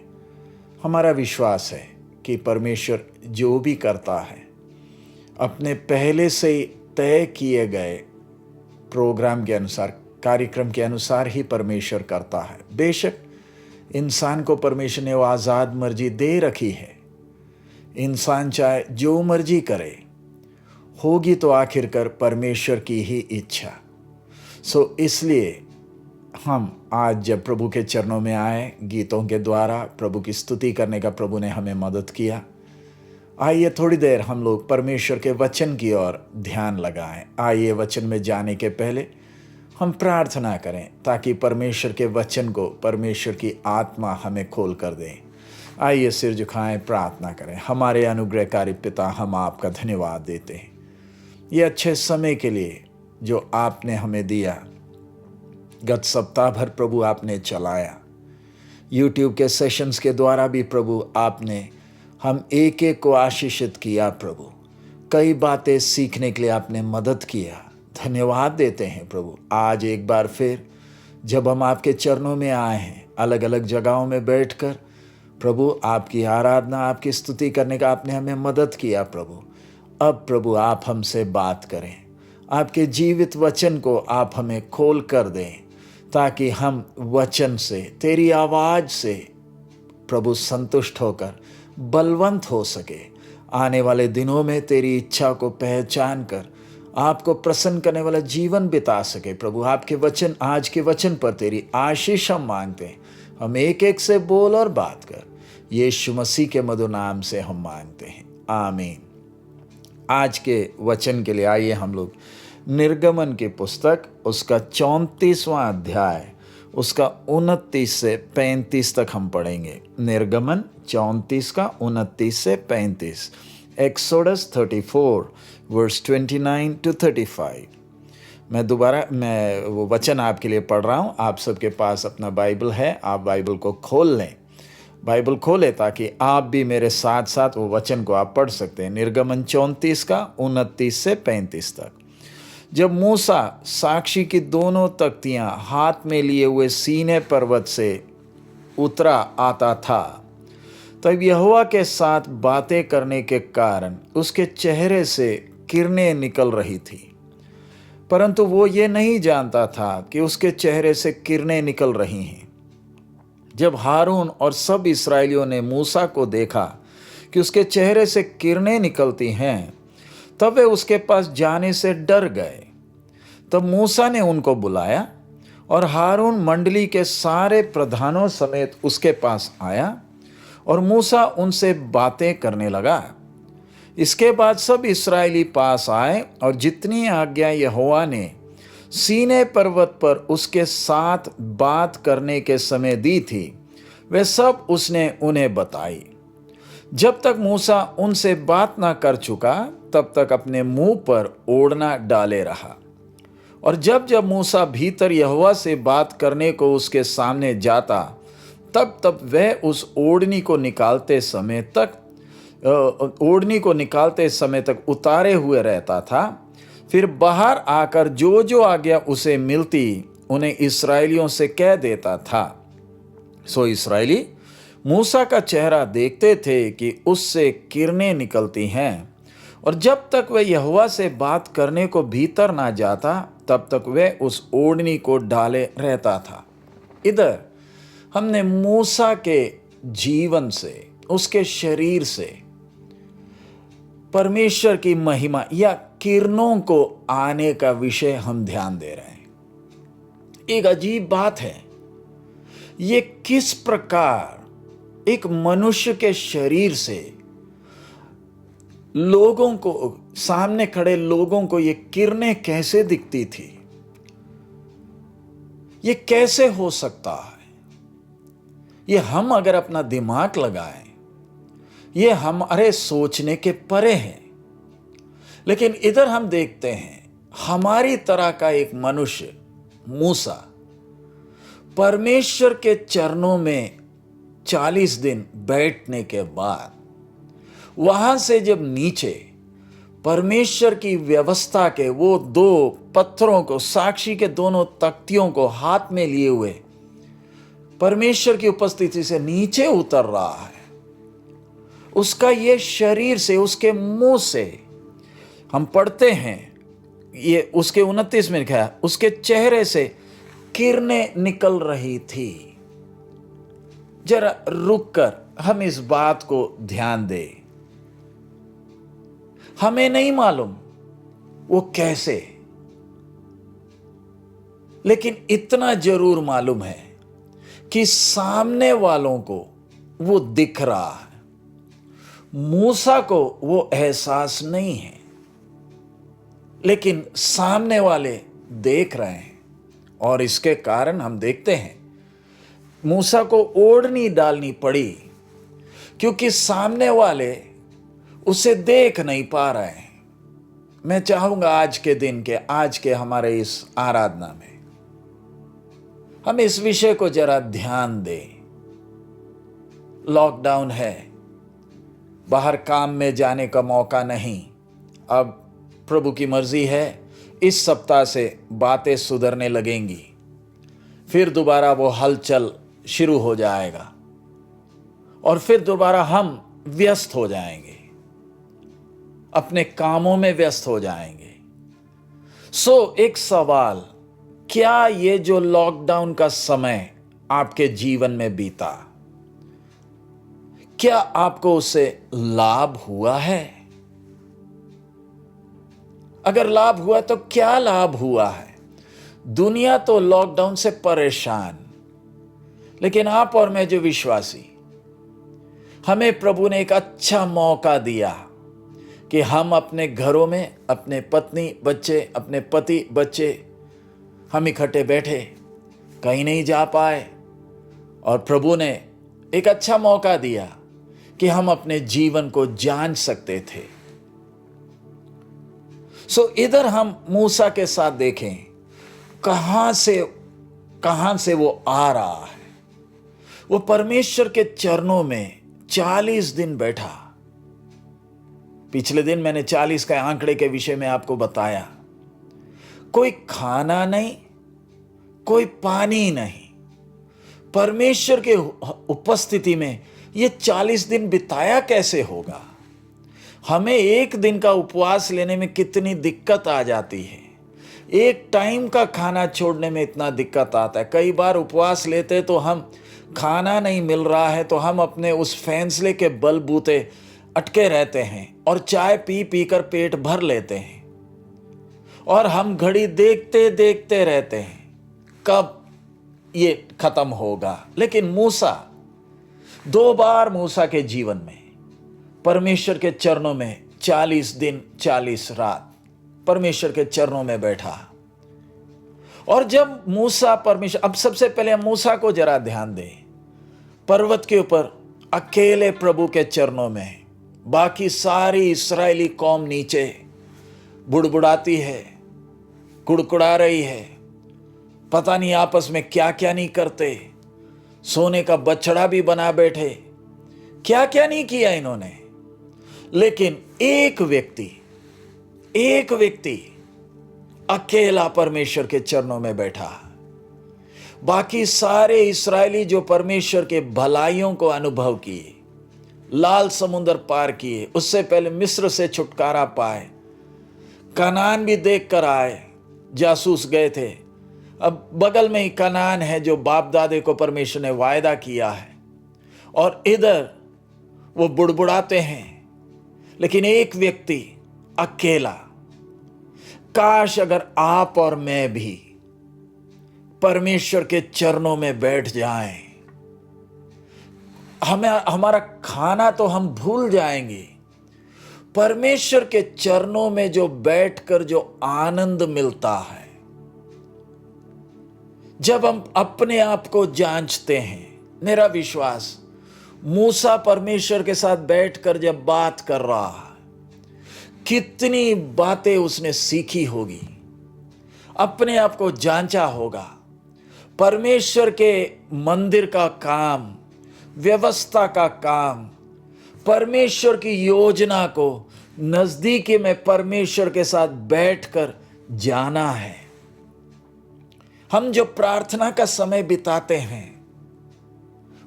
हमारा विश्वास है कि परमेश्वर जो भी करता है अपने पहले से तय किए गए प्रोग्राम के अनुसार, कार्यक्रम के अनुसार ही परमेश्वर करता है। बेशक इंसान को परमेश्वर ने वो आज़ाद मर्जी दे रखी है, इंसान चाहे जो मर्जी करे, होगी तो आखिरकार परमेश्वर की ही इच्छा। इसलिए हम आज जब प्रभु के चरणों में आए, गीतों के द्वारा प्रभु की स्तुति करने का प्रभु ने हमें मदद किया। आइए थोड़ी देर हम लोग परमेश्वर के वचन की ओर ध्यान लगाएं। आइए वचन में जाने के पहले हम प्रार्थना करें ताकि परमेश्वर के वचन को परमेश्वर की आत्मा हमें खोल कर दे। आइए सिर झुकाएं, प्रार्थना करें। हमारे अनुग्रहकारी पिता, हम आपका धन्यवाद देते हैं ये अच्छे समय के लिए जो आपने हमें दिया। गत सप्ताह भर प्रभु आपने चलाया, YouTube के सेशंस के द्वारा भी प्रभु आपने हम एक एक को आशीषित किया। प्रभु कई बातें सीखने के लिए आपने मदद किया, धन्यवाद देते हैं प्रभु। आज एक बार फिर जब हम आपके चरणों में आए हैं, अलग अलग जगहों में बैठकर प्रभु आपकी आराधना, आपकी स्तुति करने का आपने हमें मदद किया। प्रभु अब प्रभु आप हमसे बात करें, आपके जीवित वचन को आप हमें खोल कर दें ताकि हम वचन से, तेरी आवाज़ से प्रभु संतुष्ट होकर बलवंत हो सके। आने वाले दिनों में तेरी इच्छा को पहचान कर आपको प्रसन्न करने वाला जीवन बिता सके। प्रभु आपके वचन, आज के वचन पर तेरी आशीष हम मांगते हैं। हम एक एक से बोल और बात कर, यीशु मसीह के मधुर नाम से हम मांगते हैं, आमीन। आज के वचन के लिए आइए हम लोग निर्गमन की पुस्तक, उसका 34वां अध्याय, उसका 29 से 35 तक हम पढ़ेंगे। निर्गमन 34 का 29 से 35, एक्सोडस 34 वर्स 29 to 35। मैं वो वचन आपके लिए पढ़ रहा हूँ। आप सबके पास अपना बाइबल है, आप बाइबल को खोल लें, बाइबल खोलें ताकि आप भी मेरे साथ साथ वो वचन को आप पढ़ सकते हैं। निर्गमन 34 का 29 से 35 तक। जब मूसा साक्षी की दोनों तख्तियां हाथ में लिए हुए सीने पर्वत से उतरा आता था, तब यहोवा के साथ बातें करने के कारण उसके चेहरे से किरणें निकल रही थी, परंतु वो ये नहीं जानता था कि उसके चेहरे से किरणें निकल रही हैं। जब हारून और सब इस्राएलियों ने मूसा को देखा कि उसके चेहरे से किरणें निकलती हैं, तब वे उसके पास जाने से डर गए। तब मूसा ने उनको बुलाया और हारून मंडली के सारे प्रधानों समेत उसके पास आया और मूसा उनसे बातें करने लगा। इसके बाद सब इस्राएली पास आए और जितनी आज्ञा यहोवा ने सीने पर्वत पर उसके साथ बात करने के समय दी थी, वे सब उसने उन्हें बताई। जब तक मूसा उनसे बात ना कर चुका, तब तक अपने मुंह पर ओढ़ना डाले रहा। और जब जब मूसा भीतर यहोवा से बात करने को उसके सामने जाता, तब तब वह उस ओढ़नी को निकालते समय तक उतारे हुए रहता था। फिर बाहर आकर जो जो आज्ञा उसे मिलती, उन्हें इस्राएलियों से कह देता था। सो इस्राएली मूसा का चेहरा देखते थे कि उससे किरणें निकलती हैं, और जब तक वह यहोवा से बात करने को भीतर ना जाता, तब तक वह उस ओढ़नी को डाले रहता था। इधर हमने मूसा के जीवन से, उसके शरीर से परमेश्वर की महिमा या किरणों को आने का विषय हम ध्यान दे रहे हैं। एक अजीब बात है, ये किस प्रकार एक मनुष्य के शरीर से लोगों को, सामने खड़े लोगों को ये किरणें कैसे दिखती थी, ये कैसे हो सकता है? ये हम अगर अपना दिमाग लगाएं, ये हमारे सोचने के परे है। लेकिन इधर हम देखते हैं हमारी तरह का एक मनुष्य मूसा परमेश्वर के चरणों में 40 दिन बैठने के बाद वहां से जब नीचे परमेश्वर की व्यवस्था के वो 2 पत्थरों को, साक्षी के दोनों तख्तियों को हाथ में लिए हुए परमेश्वर की उपस्थिति से नीचे उतर रहा है, उसका ये शरीर से, उसके मुंह से हम पढ़ते हैं, ये उसके 29 में लिखा है, उसके चेहरे से किरणें निकल रही थी। जरा रुककर हम इस बात को ध्यान दें। हमें नहीं मालूम वो कैसे, लेकिन इतना जरूर मालूम है कि सामने वालों को वो दिख रहा है, मूसा को वो एहसास नहीं है, लेकिन सामने वाले देख रहे हैं। और इसके कारण हम देखते हैं मूसा को ओढ़नी डालनी पड़ी, क्योंकि सामने वाले उसे देख नहीं पा रहे हैं। मैं चाहूंगा आज के दिन के, आज के हमारे इस आराधना में हम इस विषय को जरा ध्यान दें। लॉकडाउन है, बाहर काम में जाने का मौका नहीं। अब प्रभु की मर्जी है, इस सप्ताह से बातें सुधरने लगेंगी, फिर दोबारा वो हलचल शुरू हो जाएगा और फिर दोबारा हम व्यस्त हो जाएंगे, अपने कामों में व्यस्त हो जाएंगे। एक सवाल, क्या ये जो लॉकडाउन का समय आपके जीवन में बीता, क्या आपको उससे लाभ हुआ है? अगर लाभ हुआ तो क्या लाभ हुआ है? दुनिया तो लॉकडाउन से परेशान, लेकिन आप और मैं जो विश्वासी, हमें प्रभु ने एक अच्छा मौका दिया कि हम अपने घरों में अपने पत्नी बच्चे, अपने पति बच्चे, हम इकट्ठे बैठे, कहीं नहीं जा पाए, और प्रभु ने एक अच्छा मौका दिया कि हम अपने जीवन को जान सकते थे। इधर हम मूसा के साथ देखें कहां से वो आ रहा है। वो परमेश्वर के चरणों में 40 दिन बैठा। पिछले दिन मैंने 40 के आंकड़े के विषय में आपको बताया। कोई खाना नहीं, कोई पानी नहीं, परमेश्वर के उपस्थिति में ये 40 दिन बिताया कैसे होगा? हमें एक दिन का उपवास लेने में कितनी दिक्कत आ जाती है, एक टाइम का खाना छोड़ने में इतना दिक्कत आता है। कई बार उपवास लेते तो हम, खाना नहीं मिल रहा है तो हम अपने उस फैसले के बलबूते अटके रहते हैं और चाय पी पी कर पेट भर लेते हैं, और हम घड़ी देखते देखते रहते हैं कब ये खत्म होगा। लेकिन मूसा, 2 बार मूसा के जीवन में परमेश्वर के चरणों में 40 दिन 40 रात परमेश्वर के चरणों में बैठा। और जब मूसा परमेश्वर, अब सबसे पहले हम मूसा को जरा ध्यान दें। पर्वत के ऊपर अकेले प्रभु के चरणों में, बाकी सारी इस्राएली कौम नीचे बुड़बुड़ाती है, कुड़कुड़ा रही है, पता नहीं आपस में क्या क्या नहीं करते, सोने का बछड़ा भी बना बैठे, क्या क्या नहीं किया इन्होंने। लेकिन एक व्यक्ति अकेला परमेश्वर के चरणों में बैठा। बाकी सारे इस्राएली जो परमेश्वर के भलाइयों को अनुभव किए, लाल समुद्र पार किए, उससे पहले मिस्र से छुटकारा पाए, कनान भी देख कर आए, जासूस गए थे, अब बगल में ही कनान है जो बाप दादे को परमेश्वर ने वायदा किया है, और इधर वो बुड़बुड़ाते हैं। लेकिन एक व्यक्ति अकेला, काश अगर आप और मैं भी परमेश्वर के चरणों में बैठ जाएं, हमारा खाना तो हम भूल जाएंगे, परमेश्वर के चरणों में जो बैठकर जो आनंद मिलता है, जब हम अपने आप को जांचते हैं, मेरा विश्वास, मूसा परमेश्वर के साथ बैठकर जब बात कर रहा, कितनी बातें उसने सीखी होगी, अपने आप को जांचा होगा। परमेश्वर के मंदिर का काम, व्यवस्था का काम, परमेश्वर की योजना को नजदीकी में परमेश्वर के साथ बैठकर जाना है। हम जो प्रार्थना का समय बिताते हैं,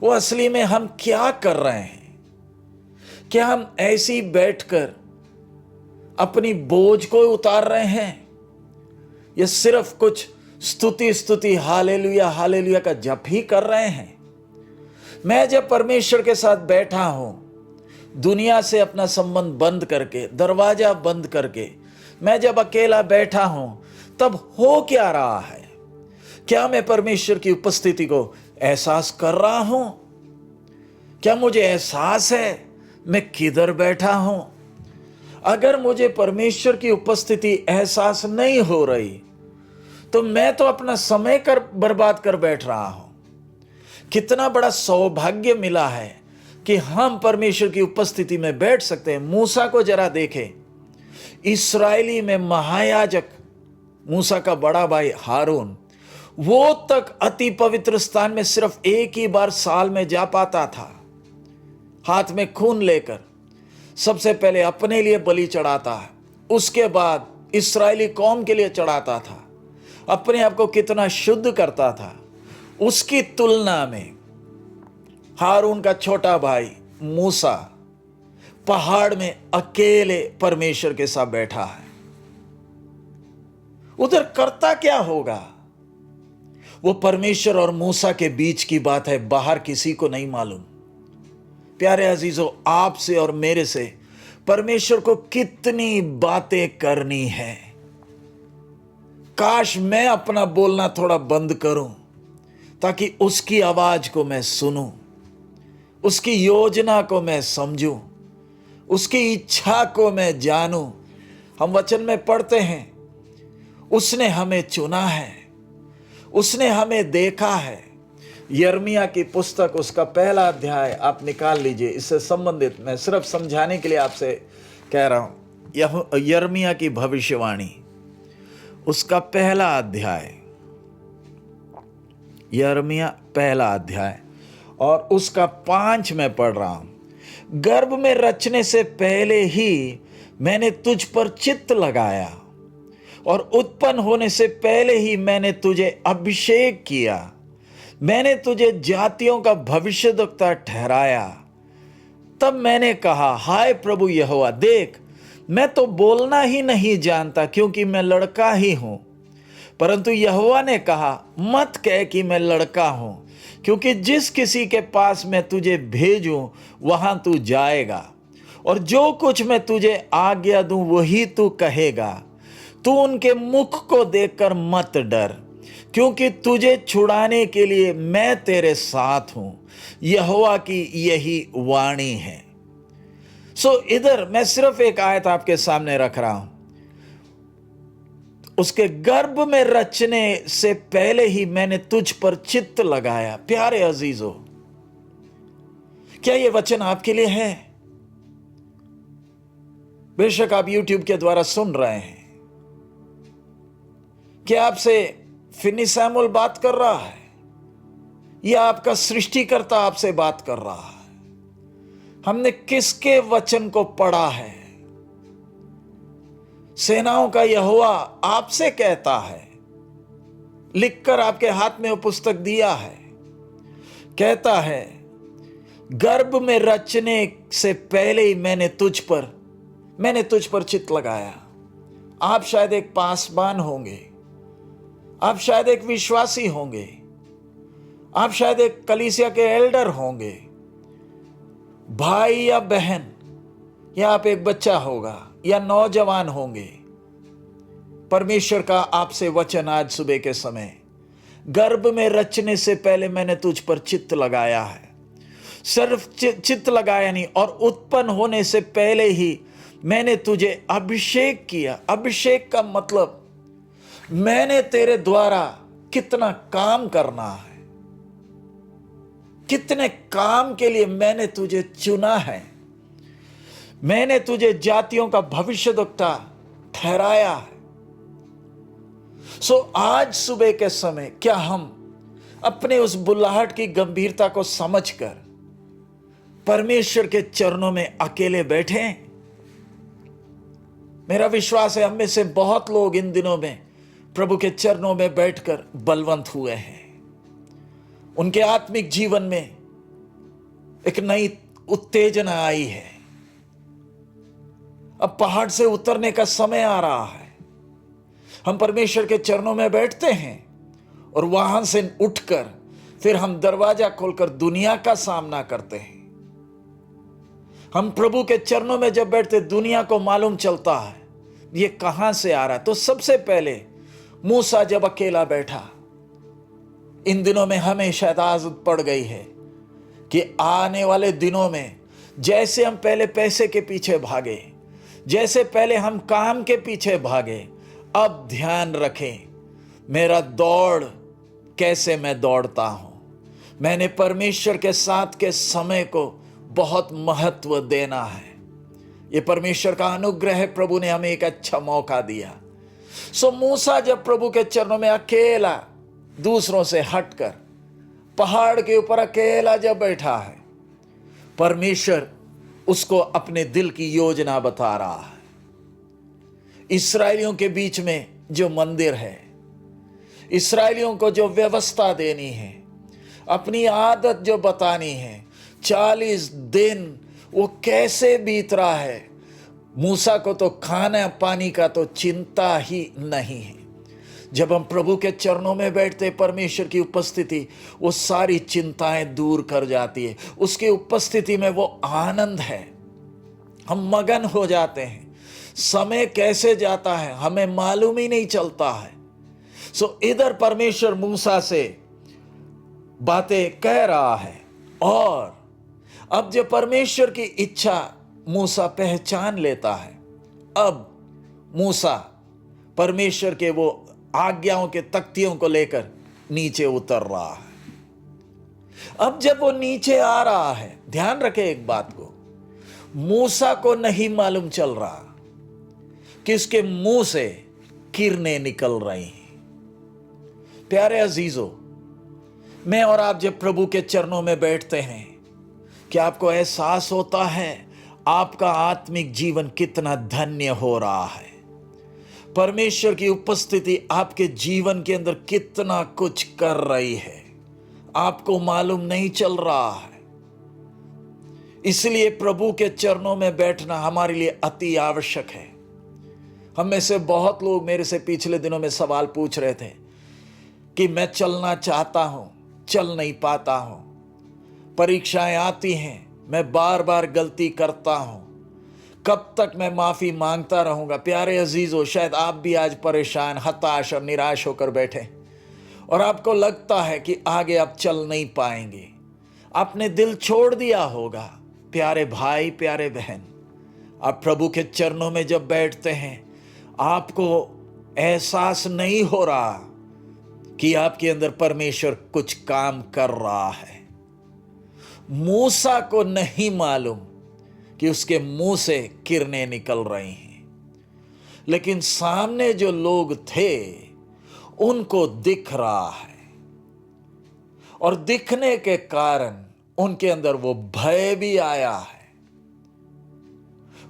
वो असली में हम क्या कर रहे हैं? क्या हम ऐसे ही बैठकर अपनी बोझ को उतार रहे हैं, या सिर्फ कुछ स्तुति हालेलुया हालेलुया का जप ही कर रहे हैं? मैं जब परमेश्वर के साथ बैठा हूं, दुनिया से अपना संबंध बंद करके, दरवाजा बंद करके, मैं जब अकेला बैठा हूं, तब हो क्या रहा है? क्या मैं परमेश्वर की उपस्थिति को एहसास कर रहा हूं? क्या मुझे एहसास है मैं किधर बैठा हूं? अगर मुझे परमेश्वर की उपस्थिति एहसास नहीं हो रही, तो मैं तो अपना समय बर्बाद कर बैठ रहा हूं। कितना बड़ा सौभाग्य मिला है कि हम परमेश्वर की उपस्थिति में बैठ सकते हैं। मूसा को जरा देखें, इस्राएली में महायाजक मूसा का बड़ा भाई हारून, वो तक अति पवित्र स्थान में सिर्फ एक ही बार साल में जा पाता था। हाथ में खून लेकर सबसे पहले अपने लिए बलि चढ़ाता है, उसके बाद इस्राएली कौम के लिए चढ़ाता था, अपने आप को कितना शुद्ध करता था। उसकी तुलना में हारून का छोटा भाई मूसा पहाड़ में अकेले परमेश्वर के साथ बैठा है। उधर करता क्या होगा? वो परमेश्वर और मूसा के बीच की बात है, बाहर किसी को नहीं मालूम। प्यारे अजीजों, आपसे और मेरे से परमेश्वर को कितनी बातें करनी है। काश मैं अपना बोलना थोड़ा बंद करूं, ताकि उसकी आवाज को मैं सुनूं, उसकी योजना को मैं समझूं, उसकी इच्छा को मैं जानूं। हम वचन में पढ़ते हैं, उसने हमें चुना है, उसने हमें देखा है। यिर्मयाह की पुस्तक, उसका पहला अध्याय आप निकाल लीजिए। इससे संबंधित मैं सिर्फ समझाने के लिए आपसे कह रहा हूं। यिर्मयाह की भविष्यवाणी, उसका पहला अध्याय, यिर्मयाह पहला अध्याय और उसका 5 में पढ़ रहा हूं। गर्भ में रचने से पहले ही मैंने तुझ पर चित्त लगाया, और उत्पन्न होने से पहले ही मैंने तुझे अभिषेक किया। मैंने तुझे जातियों का भविष्यद्वक्ता ठहराया। तब मैंने कहा, हाय प्रभु यहोवा, देख मैं तो बोलना ही नहीं जानता, क्योंकि मैं लड़का ही हूं। परंतु यहोवा ने कहा, मत कह कि मैं लड़का हूं, क्योंकि जिस किसी के पास मैं तुझे भेजूं वहां तू जाएगा, और जो कुछ मैं तुझे आज्ञा दूं वही तू कहेगा। तू उनके मुख को देखकर मत डर, क्योंकि तुझे छुड़ाने के लिए मैं तेरे साथ हूं। यहोवा की यही वाणी है। इधर मैं सिर्फ एक आयत आपके सामने रख रहा हूं। उसके गर्भ में रचने से पहले ही मैंने तुझ पर चित्त लगाया। प्यारे अजीजों, क्या यह वचन आपके लिए है? बेशक आप YouTube के द्वारा सुन रहे हैं। क्या आपसे फिनी सैमुअल बात कर रहा है, या आपका सृष्टिकर्ता आपसे बात कर रहा है? हमने किसके वचन को पढ़ा है? सेनाओं का यहोवा आपसे कहता है, लिखकर आपके हाथ में वो पुस्तक दिया है। कहता है, गर्भ में रचने से पहले ही मैंने तुझ पर चित्त लगाया। आप शायद एक पासबान होंगे, आप शायद एक विश्वासी होंगे, आप शायद एक कलीसिया के एल्डर होंगे, भाई या बहन, या आप एक बच्चा होगा या नौजवान होंगे। परमेश्वर का आपसे वचन आज सुबह के समय, गर्भ में रचने से पहले मैंने तुझ पर चित्त लगाया है। सिर्फ चित्त लगाया नहीं, और उत्पन्न होने से पहले ही मैंने तुझे अभिषेक किया। अभिषेक का मतलब मैंने तेरे द्वारा कितना काम करना है, कितने काम के लिए मैंने तुझे चुना है। मैंने तुझे जातियों का भविष्यद्वक्ता ठहराया है। सो आज सुबह के समय क्या हम अपने उस बुलाहट की गंभीरता को समझकर परमेश्वर के चरणों में अकेले बैठे? मेरा विश्वास है हम में से बहुत लोग इन दिनों में प्रभु के चरणों में बैठकर बलवंत हुए हैं। उनके आत्मिक जीवन में एक नई उत्तेजना आई है। अब पहाड़ से उतरने का समय आ रहा है। हम परमेश्वर के चरणों में बैठते हैं और वहां से उठकर फिर हम दरवाजा खोलकर दुनिया का सामना करते हैं। हम प्रभु के चरणों में जब बैठते, दुनिया को मालूम चलता है ये कहां से आ रहा है। तो सबसे पहले मूसा जब अकेला बैठा, इन दिनों में हमें शायद आदत पड़ गई है कि आने वाले दिनों में जैसे हम पहले पैसे के पीछे भागे, जैसे पहले हम काम के पीछे भागे, अब ध्यान रखें मेरा दौड़ कैसे मैं दौड़ता हूं। मैंने परमेश्वर के साथ के समय को बहुत महत्व देना है। यह परमेश्वर का अनुग्रह है। प्रभु ने हमें एक अच्छा मौका दिया। सो मूसा जब प्रभु के चरणों में अकेला, दूसरों से हटकर पहाड़ के ऊपर अकेला जब बैठा है, परमेश्वर उसको अपने दिल की योजना बता रहा है। इस्राएलियों के बीच में जो मंदिर है, इस्राएलियों को जो व्यवस्था देनी है, अपनी आदत जो बतानी है, 40 दिन वो कैसे बीत रहा है। मूसा को तो खाना पानी का तो चिंता ही नहीं है। जब हम प्रभु के चरणों में बैठते, परमेश्वर की उपस्थिति वो सारी चिंताएं दूर कर जाती है। उसकी उपस्थिति में वो आनंद है। हम मगन हो जाते हैं। समय कैसे जाता है हमें मालूम ही नहीं चलता है। सो इधर परमेश्वर मूसा से बातें कह रहा है और अब जब परमेश्वर की इच्छा मूसा पहचान लेता है, अब मूसा परमेश्वर के वो आज्ञाओं के तख्तियों को लेकर नीचे उतर रहा है। अब जब वो नीचे आ रहा है, ध्यान रखें एक बात को, मूसा को नहीं मालूम चल रहा कि उसके मुंह से किरणें निकल रही हैं। प्यारे अजीजों, मैं और आप जब प्रभु के चरणों में बैठते हैं, क्या आपको एहसास होता है आपका आत्मिक जीवन कितना धन्य हो रहा है? परमेश्वर की उपस्थिति आपके जीवन के अंदर कितना कुछ कर रही है, आपको मालूम नहीं चल रहा है। इसलिए प्रभु के चरणों में बैठना हमारे लिए अति आवश्यक है। हम में से बहुत लोग मेरे से पिछले दिनों में सवाल पूछ रहे थे कि मैं चलना चाहता हूं, चल नहीं पाता हूं, परीक्षाएं आती हैं, मैं बार बार गलती करता हूं, कब तक मैं माफी मांगता रहूंगा। प्यारे अजीजों, शायद आप भी आज परेशान, हताश और निराश होकर बैठे और आपको लगता है कि आगे आप चल नहीं पाएंगे, आपने दिल छोड़ दिया होगा। प्यारे भाई, प्यारे बहन, आप प्रभु के चरणों में जब बैठते हैं, आपको एहसास नहीं हो रहा कि आपके अंदर परमेश्वर कुछ काम कर रहा है। मूसा को नहीं मालूम कि उसके मुंह से किरणें निकल रही हैं, लेकिन सामने जो लोग थे उनको दिख रहा है और दिखने के कारण उनके अंदर वो भय भी आया है।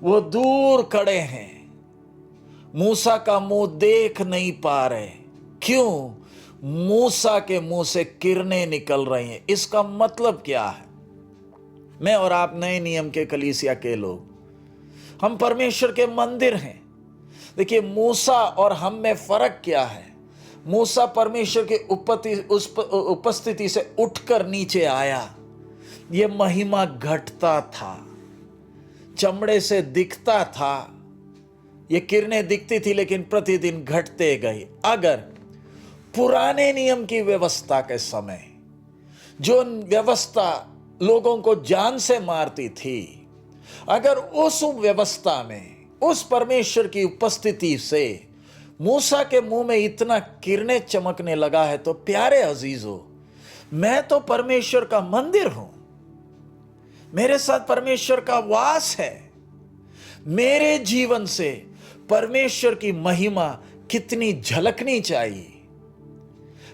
वो दूर खड़े हैं, मूसा का मुंह देख नहीं पा रहे। क्यों? मूसा के मुंह से किरणें निकल रही हैं। इसका मतलब क्या है? मैं और आप नए नियम के कलीसिया के लोग, हम परमेश्वर के मंदिर हैं। देखिए, मूसा और हम में फर्क क्या है? मूसा परमेश्वर के उपस्थिति से उठकर नीचे आया, यह महिमा घटता था, चमड़े से दिखता था, ये किरणें दिखती थी, लेकिन प्रतिदिन घटते गई। अगर पुराने नियम की व्यवस्था के समय जो व्यवस्था लोगों को जान से मारती थी, अगर उस व्यवस्था में, उस परमेश्वर की उपस्थिति से मूसा के मुंह में इतना किरणें चमकने लगा है, तो प्यारे अजीजों, मैं तो परमेश्वर का मंदिर हूं, मेरे साथ परमेश्वर का वास है। मेरे जीवन से परमेश्वर की महिमा कितनी झलकनी चाहिए।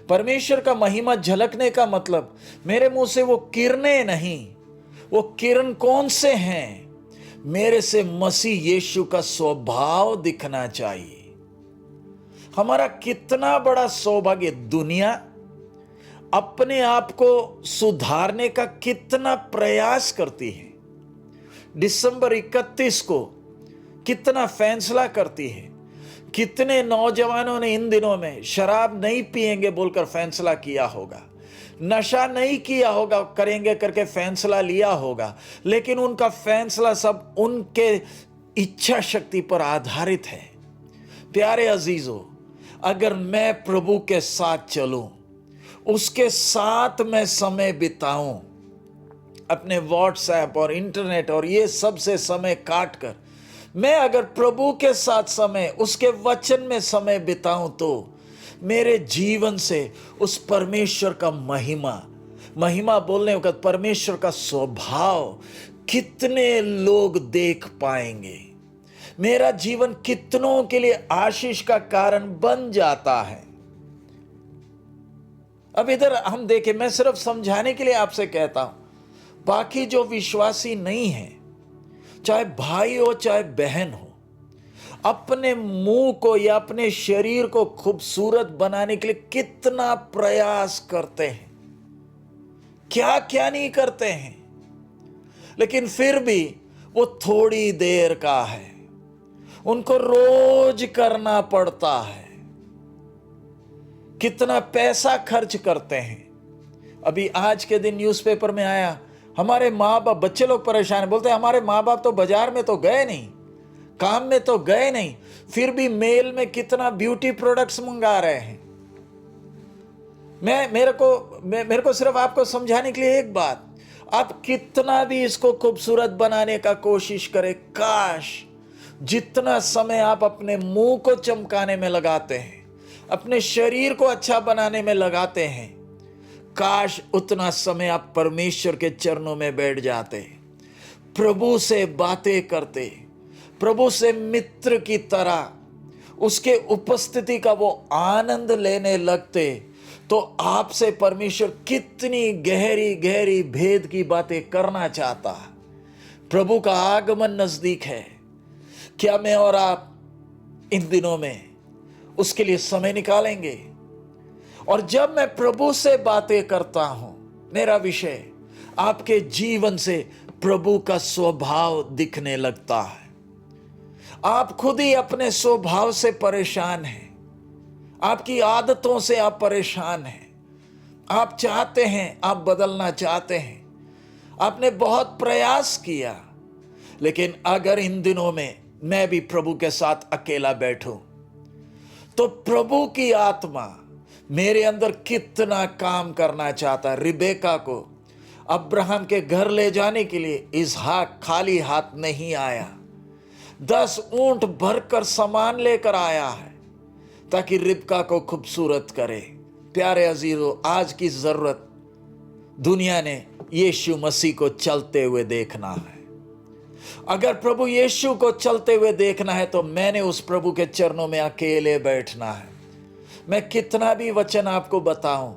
परमेश्वर का महिमा झलकने का मतलब मेरे मुंह से वो किरणें नहीं, वो किरण कौन से हैं? मेरे से मसीह यीशु का स्वभाव दिखना चाहिए। हमारा कितना बड़ा सौभाग्य, दुनिया अपने आप को सुधारने का कितना प्रयास करती है। दिसंबर 31 को कितना फैसला करती है। कितने नौजवानों ने इन दिनों में शराब नहीं पिएंगे बोलकर फैसला किया होगा, नशा नहीं किया होगा, करेंगे करके फैसला लिया होगा, लेकिन उनका फैसला सब उनके इच्छा शक्ति पर आधारित है। प्यारे अजीजों, अगर मैं प्रभु के साथ चलूं, उसके साथ मैं समय बिताऊं, अपने व्हाट्सएप और इंटरनेट और ये सब से समय काट कर मैं अगर प्रभु के साथ समय, उसके वचन में समय बिताऊं, तो मेरे जीवन से उस परमेश्वर का महिमा बोलने वक्त परमेश्वर का स्वभाव कितने लोग देख पाएंगे। मेरा जीवन कितनों के लिए आशीष का कारण बन जाता है। अब इधर हम देखें, मैं सिर्फ समझाने के लिए आपसे कहता हूं, बाकी जो विश्वासी नहीं है, चाहे भाई हो चाहे बहन हो, अपने मुंह को या अपने शरीर को खूबसूरत बनाने के लिए कितना प्रयास करते हैं, क्या क्या नहीं करते हैं, लेकिन फिर भी वो थोड़ी देर का है, उनको रोज करना पड़ता है। कितना पैसा खर्च करते हैं। अभी आज के दिन न्यूज़पेपर में आया, हमारे माँ बाप, बच्चे लोग परेशान है, बोलते हैं हमारे माँ बाप तो बाजार में तो गए नहीं, काम में तो गए नहीं, फिर भी मेल में कितना ब्यूटी प्रोडक्ट्स मंगा रहे हैं। मेरे को सिर्फ आपको समझाने के लिए एक बात, आप कितना भी इसको खूबसूरत बनाने का कोशिश करें, काश जितना समय आप अपने मुंह को चमकाने में लगाते हैं, अपने शरीर को अच्छा बनाने में लगाते हैं, काश उतना समय आप परमेश्वर के चरणों में बैठ जाते, प्रभु से बातें करते, प्रभु से मित्र की तरह उसके उपस्थिति का वो आनंद लेने लगते, तो आपसे परमेश्वर कितनी गहरी गहरी भेद की बातें करना चाहता है। प्रभु का आगमन नजदीक है। क्या मैं और आप इन दिनों में उसके लिए समय निकालेंगे? और जब मैं प्रभु से बातें करता हूं, मेरा विषय आपके जीवन से प्रभु का स्वभाव दिखने लगता है। आप खुद ही अपने स्वभाव से परेशान हैं, आपकी आदतों से आप परेशान हैं, आप चाहते हैं, आप बदलना चाहते हैं, आपने बहुत प्रयास किया, लेकिन अगर इन दिनों में मैं भी प्रभु के साथ अकेला बैठूं, तो प्रभु की आत्मा मेरे अंदर कितना काम करना चाहता है। रिबेका को अब्राहम के घर ले जाने के लिए इसहाक खाली हाथ नहीं आया, 10 ऊंट भरकर सामान लेकर आया है ताकि रिबका को खूबसूरत करे। प्यारे अजीजों, आज की जरूरत दुनिया ने यीशु मसीह को चलते हुए देखना है। अगर प्रभु यीशु को चलते हुए देखना है तो मैंने उस प्रभु के चरणों में अकेले बैठना है। मैं कितना भी वचन आपको बताऊं,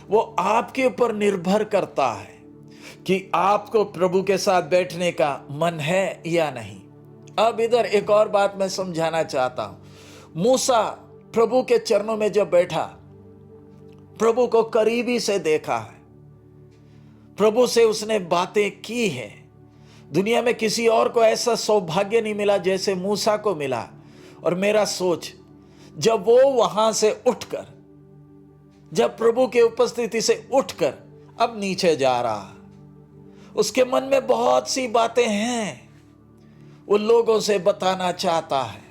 वो आपके ऊपर निर्भर करता है कि आपको प्रभु के साथ बैठने का मन है या नहीं। अब इधर एक और बात मैं समझाना चाहता हूं। मूसा प्रभु के चरणों में जब बैठा, प्रभु को करीबी से देखा है, प्रभु से उसने बातें की है। दुनिया में किसी और को ऐसा सौभाग्य नहीं मिला जैसे मूसा को मिला। और मेरा सोच, जब वो वहां से उठकर, जब प्रभु के उपस्थिति से उठकर अब नीचे जा रहा, उसके मन में बहुत सी बातें हैं, वो लोगों से बताना चाहता है।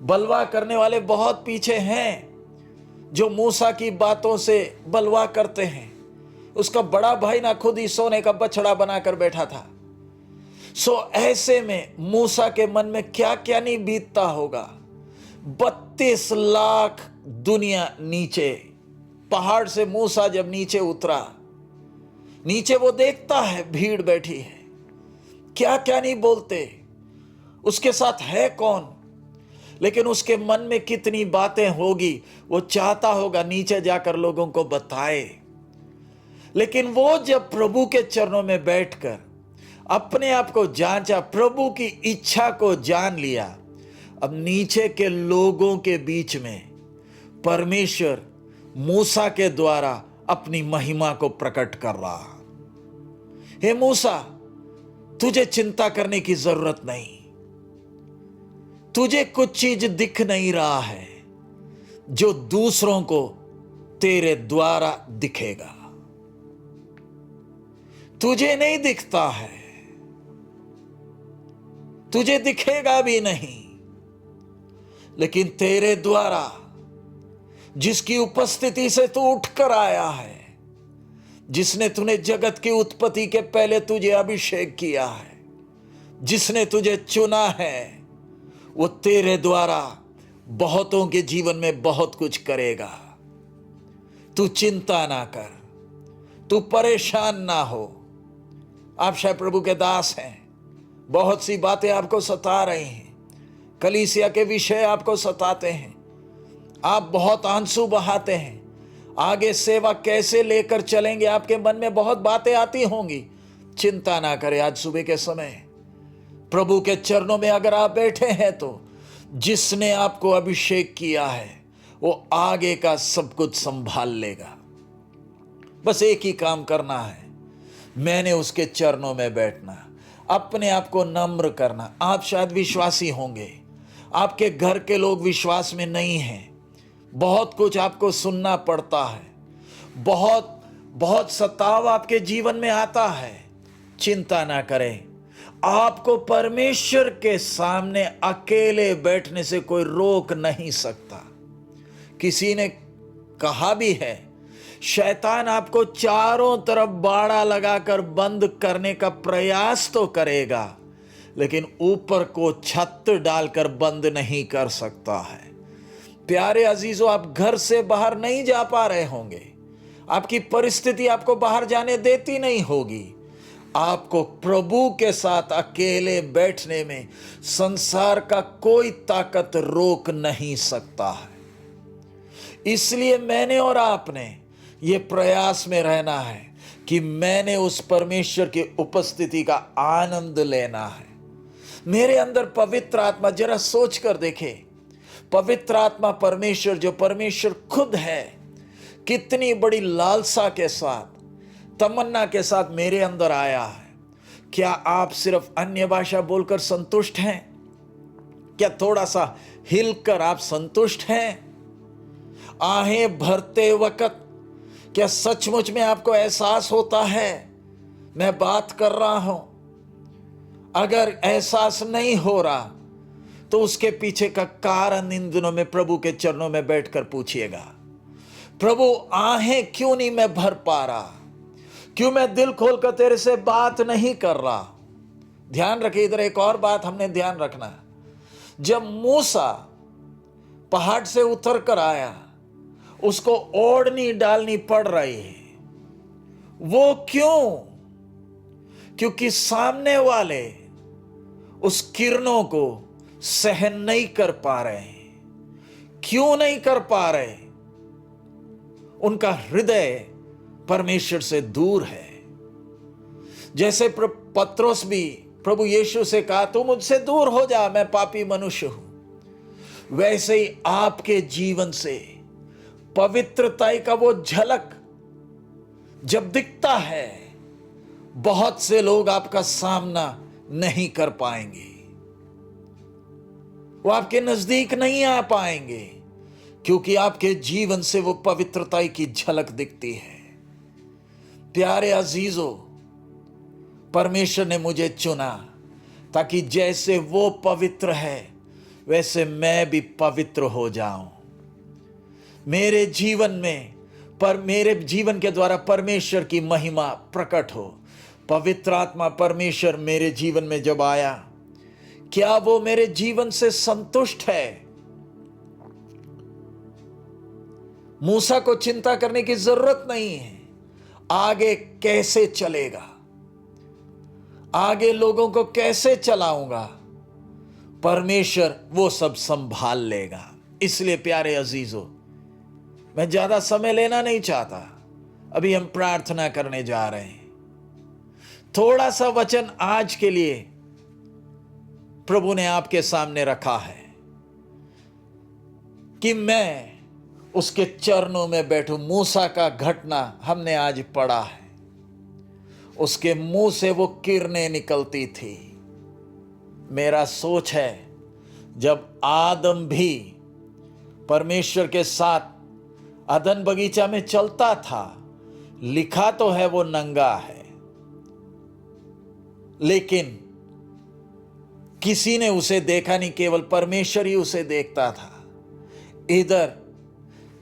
बलवा करने वाले बहुत पीछे हैं जो मूसा की बातों से बलवा करते हैं। उसका बड़ा भाई ना खुद ही सोने का बछड़ा बनाकर बैठा था। ऐसे में मूसा के मन में क्या क्या नहीं बीतता होगा। 32 लाख दुनिया नीचे पहाड़ से मूसा जब नीचे उतरा, नीचे वो देखता है भीड़ बैठी है, क्या क्या नहीं बोलते, उसके साथ है कौन, लेकिन उसके मन में कितनी बातें होगी, वो चाहता होगा नीचे जाकर लोगों को बताए। लेकिन वो जब प्रभु के चरणों में बैठकर अपने आप को जांचा, प्रभु की इच्छा को जान लिया, अब नीचे के लोगों के बीच में परमेश्वर मूसा के द्वारा अपनी महिमा को प्रकट कर रहा। हे मूसा, तुझे चिंता करने की जरूरत नहीं, तुझे कुछ चीज दिख नहीं रहा है जो दूसरों को तेरे द्वारा दिखेगा। तुझे नहीं दिखता है, तुझे दिखेगा भी नहीं, लेकिन तेरे द्वारा जिसकी उपस्थिति से तू उठकर आया है, जिसने तूने जगत की उत्पत्ति के पहले तुझे अभिषेक किया है, जिसने तुझे चुना है, वो तेरे द्वारा बहुतों के जीवन में बहुत कुछ करेगा। तू चिंता ना कर, तू परेशान ना हो। आप शायद प्रभु के दास हैं, बहुत सी बातें आपको सता रही हैं, कलीसिया के विषय आपको सताते हैं, आप बहुत आंसू बहाते हैं, आगे सेवा कैसे लेकर चलेंगे, आपके मन में बहुत बातें आती होंगी। चिंता ना करें, आज सुबह के समय प्रभु के चरणों में अगर आप बैठे हैं तो जिसने आपको अभिषेक किया है वो आगे का सब कुछ संभाल लेगा। बस एक ही काम करना है, मैंने उसके चरणों में बैठना, अपने आप को नम्र करना। आप शायद विश्वासी होंगे, आपके घर के लोग विश्वास में नहीं हैं, बहुत कुछ आपको सुनना पड़ता है, बहुत सताव आपके जीवन में आता है। चिंता ना करें, आपको परमेश्वर के सामने अकेले बैठने से कोई रोक नहीं सकता। किसी ने कहा भी है, शैतान आपको चारों तरफ बाड़ा लगाकर बंद करने का प्रयास तो करेगा, लेकिन ऊपर को छत डालकर बंद नहीं कर सकता है। प्यारे अजीजों, आप घर से बाहर नहीं जा पा रहे होंगे, आपकी परिस्थिति आपको बाहर जाने देती नहीं होगी। आपको प्रभु के साथ अकेले बैठने में संसार का कोई ताकत रोक नहीं सकता है। इसलिए मैंने और आपने ये प्रयास में रहना है कि मैंने उस परमेश्वर की उपस्थिति का आनंद लेना है। मेरे अंदर पवित्र आत्मा, जरा सोच कर देखे, पवित्र आत्मा परमेश्वर, जो परमेश्वर खुद है, कितनी बड़ी लालसा के साथ, तमन्ना के साथ मेरे अंदर आया है। क्या आप सिर्फ अन्य भाषा बोलकर संतुष्ट हैं? क्या थोड़ा सा हिलकर आप संतुष्ट हैं? आहें भरते वक्त क्या सचमुच में आपको एहसास होता है मैं बात कर रहा हूं? अगर एहसास नहीं हो रहा तो उसके पीछे का कारण इन दिनों में प्रभु के चरणों में बैठकर पूछिएगा, प्रभु आहें क्यों नहीं मैं भर पा रहा, क्यों मैं दिल खोलकर तेरे से बात नहीं कर रहा। ध्यान रखिए, इधर एक और बात हमने ध्यान रखना है। जब मूसा पहाड़ से उतर कर आया, उसको ओढ़नी डालनी पड़ रही है। वो क्यों? क्योंकि सामने वाले उस किरणों को सहन नहीं कर पा रहे। क्यों नहीं कर पा रहे? उनका हृदय परमेश्वर से दूर है। जैसे पत्रोस भी प्रभु यीशु से कहा, तू मुझसे दूर हो जा, मैं पापी मनुष्य हूं। वैसे ही आपके जीवन से पवित्रता का वो झलक जब दिखता है, बहुत से लोग आपका सामना नहीं कर पाएंगे, वो आपके नजदीक नहीं आ पाएंगे, क्योंकि आपके जीवन से वो पवित्रता की झलक दिखती है। प्यारे अजीजों, परमेश्वर ने मुझे चुना ताकि जैसे वो पवित्र है वैसे मैं भी पवित्र हो जाऊं। मेरे जीवन में मेरे जीवन के द्वारा परमेश्वर की महिमा प्रकट हो। पवित्र आत्मा परमेश्वर मेरे जीवन में जब आया, क्या वो मेरे जीवन से संतुष्ट है? मूसा को चिंता करने की जरूरत नहीं है। आगे कैसे चलेगा, आगे लोगों को कैसे चलाऊंगा, परमेश्वर वो सब संभाल लेगा। इसलिए प्यारे अजीजों, मैं ज्यादा समय लेना नहीं चाहता। अभी हम प्रार्थना करने जा रहे हैं। थोड़ा सा वचन आज के लिए प्रभु ने आपके सामने रखा है कि मैं उसके चरणों में बैठूं। मूसा का घटना हमने आज पढ़ा है। उसके मुंह से वो किरणें निकलती थी। मेरा सोच है, जब आदम भी परमेश्वर के साथ अदन बगीचा में चलता था, लिखा तो है वो नंगा है, लेकिन किसी ने उसे देखा नहीं, केवल परमेश्वर ही उसे देखता था। इधर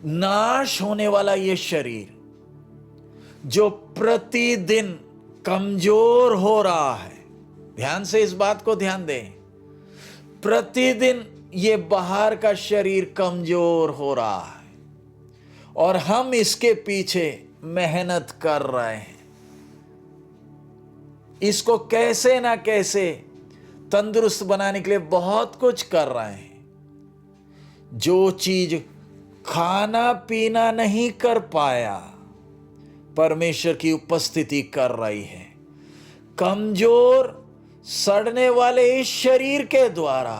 नाश होने वाला ये शरीर जो प्रतिदिन कमजोर हो रहा है, ध्यान से इस बात को ध्यान दें, प्रतिदिन ये बाहर का शरीर कमजोर हो रहा है और हम इसके पीछे मेहनत कर रहे हैं। इसको कैसे ना कैसे तंदुरुस्त बनाने के लिए बहुत कुछ कर रहे हैं। जो चीज खाना पीना नहीं कर पाया, परमेश्वर की उपस्थिति कर रही है। कमजोर सड़ने वाले इस शरीर के द्वारा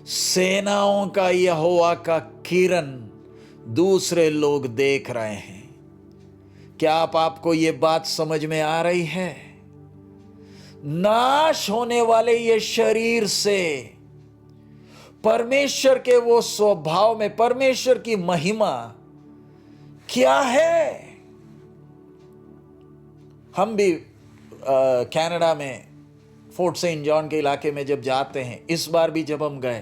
सेनाओं का यहोवा का किरण दूसरे लोग देख रहे हैं। क्या आपको ये बात समझ में आ रही है? नाश होने वाले ये शरीर से परमेश्वर के वो स्वभाव में परमेश्वर की महिमा क्या है। हम भी कनाडा में फोर्ट सेंट जॉन के इलाके में जब जाते हैं, इस बार भी जब हम गए,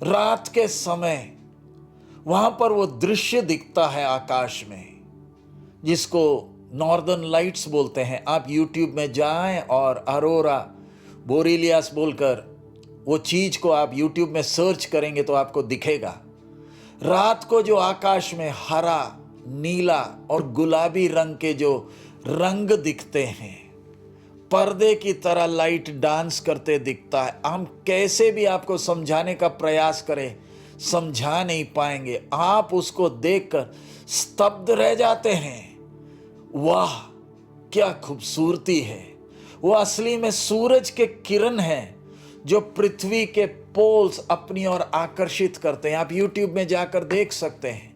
रात के समय वहां पर वो दृश्य दिखता है आकाश में, जिसको नॉर्दर्न लाइट्स बोलते हैं। आप यूट्यूब में जाएं और अरोरा बोरिलियास बोलकर वो चीज को आप यूट्यूब में सर्च करेंगे तो आपको दिखेगा। रात को जो आकाश में हरा, नीला और गुलाबी रंग के जो रंग दिखते हैं, पर्दे की तरह लाइट डांस करते दिखता है। हम कैसे भी आपको समझाने का प्रयास करें, समझा नहीं पाएंगे। आप उसको देखकर स्तब्ध रह जाते हैं। वाह, क्या खूबसूरती है। वो असली में सूरज के किरण हैं जो पृथ्वी के पोल्स अपनी ओर आकर्षित करते हैं। आप यूट्यूब में जाकर देख सकते हैं।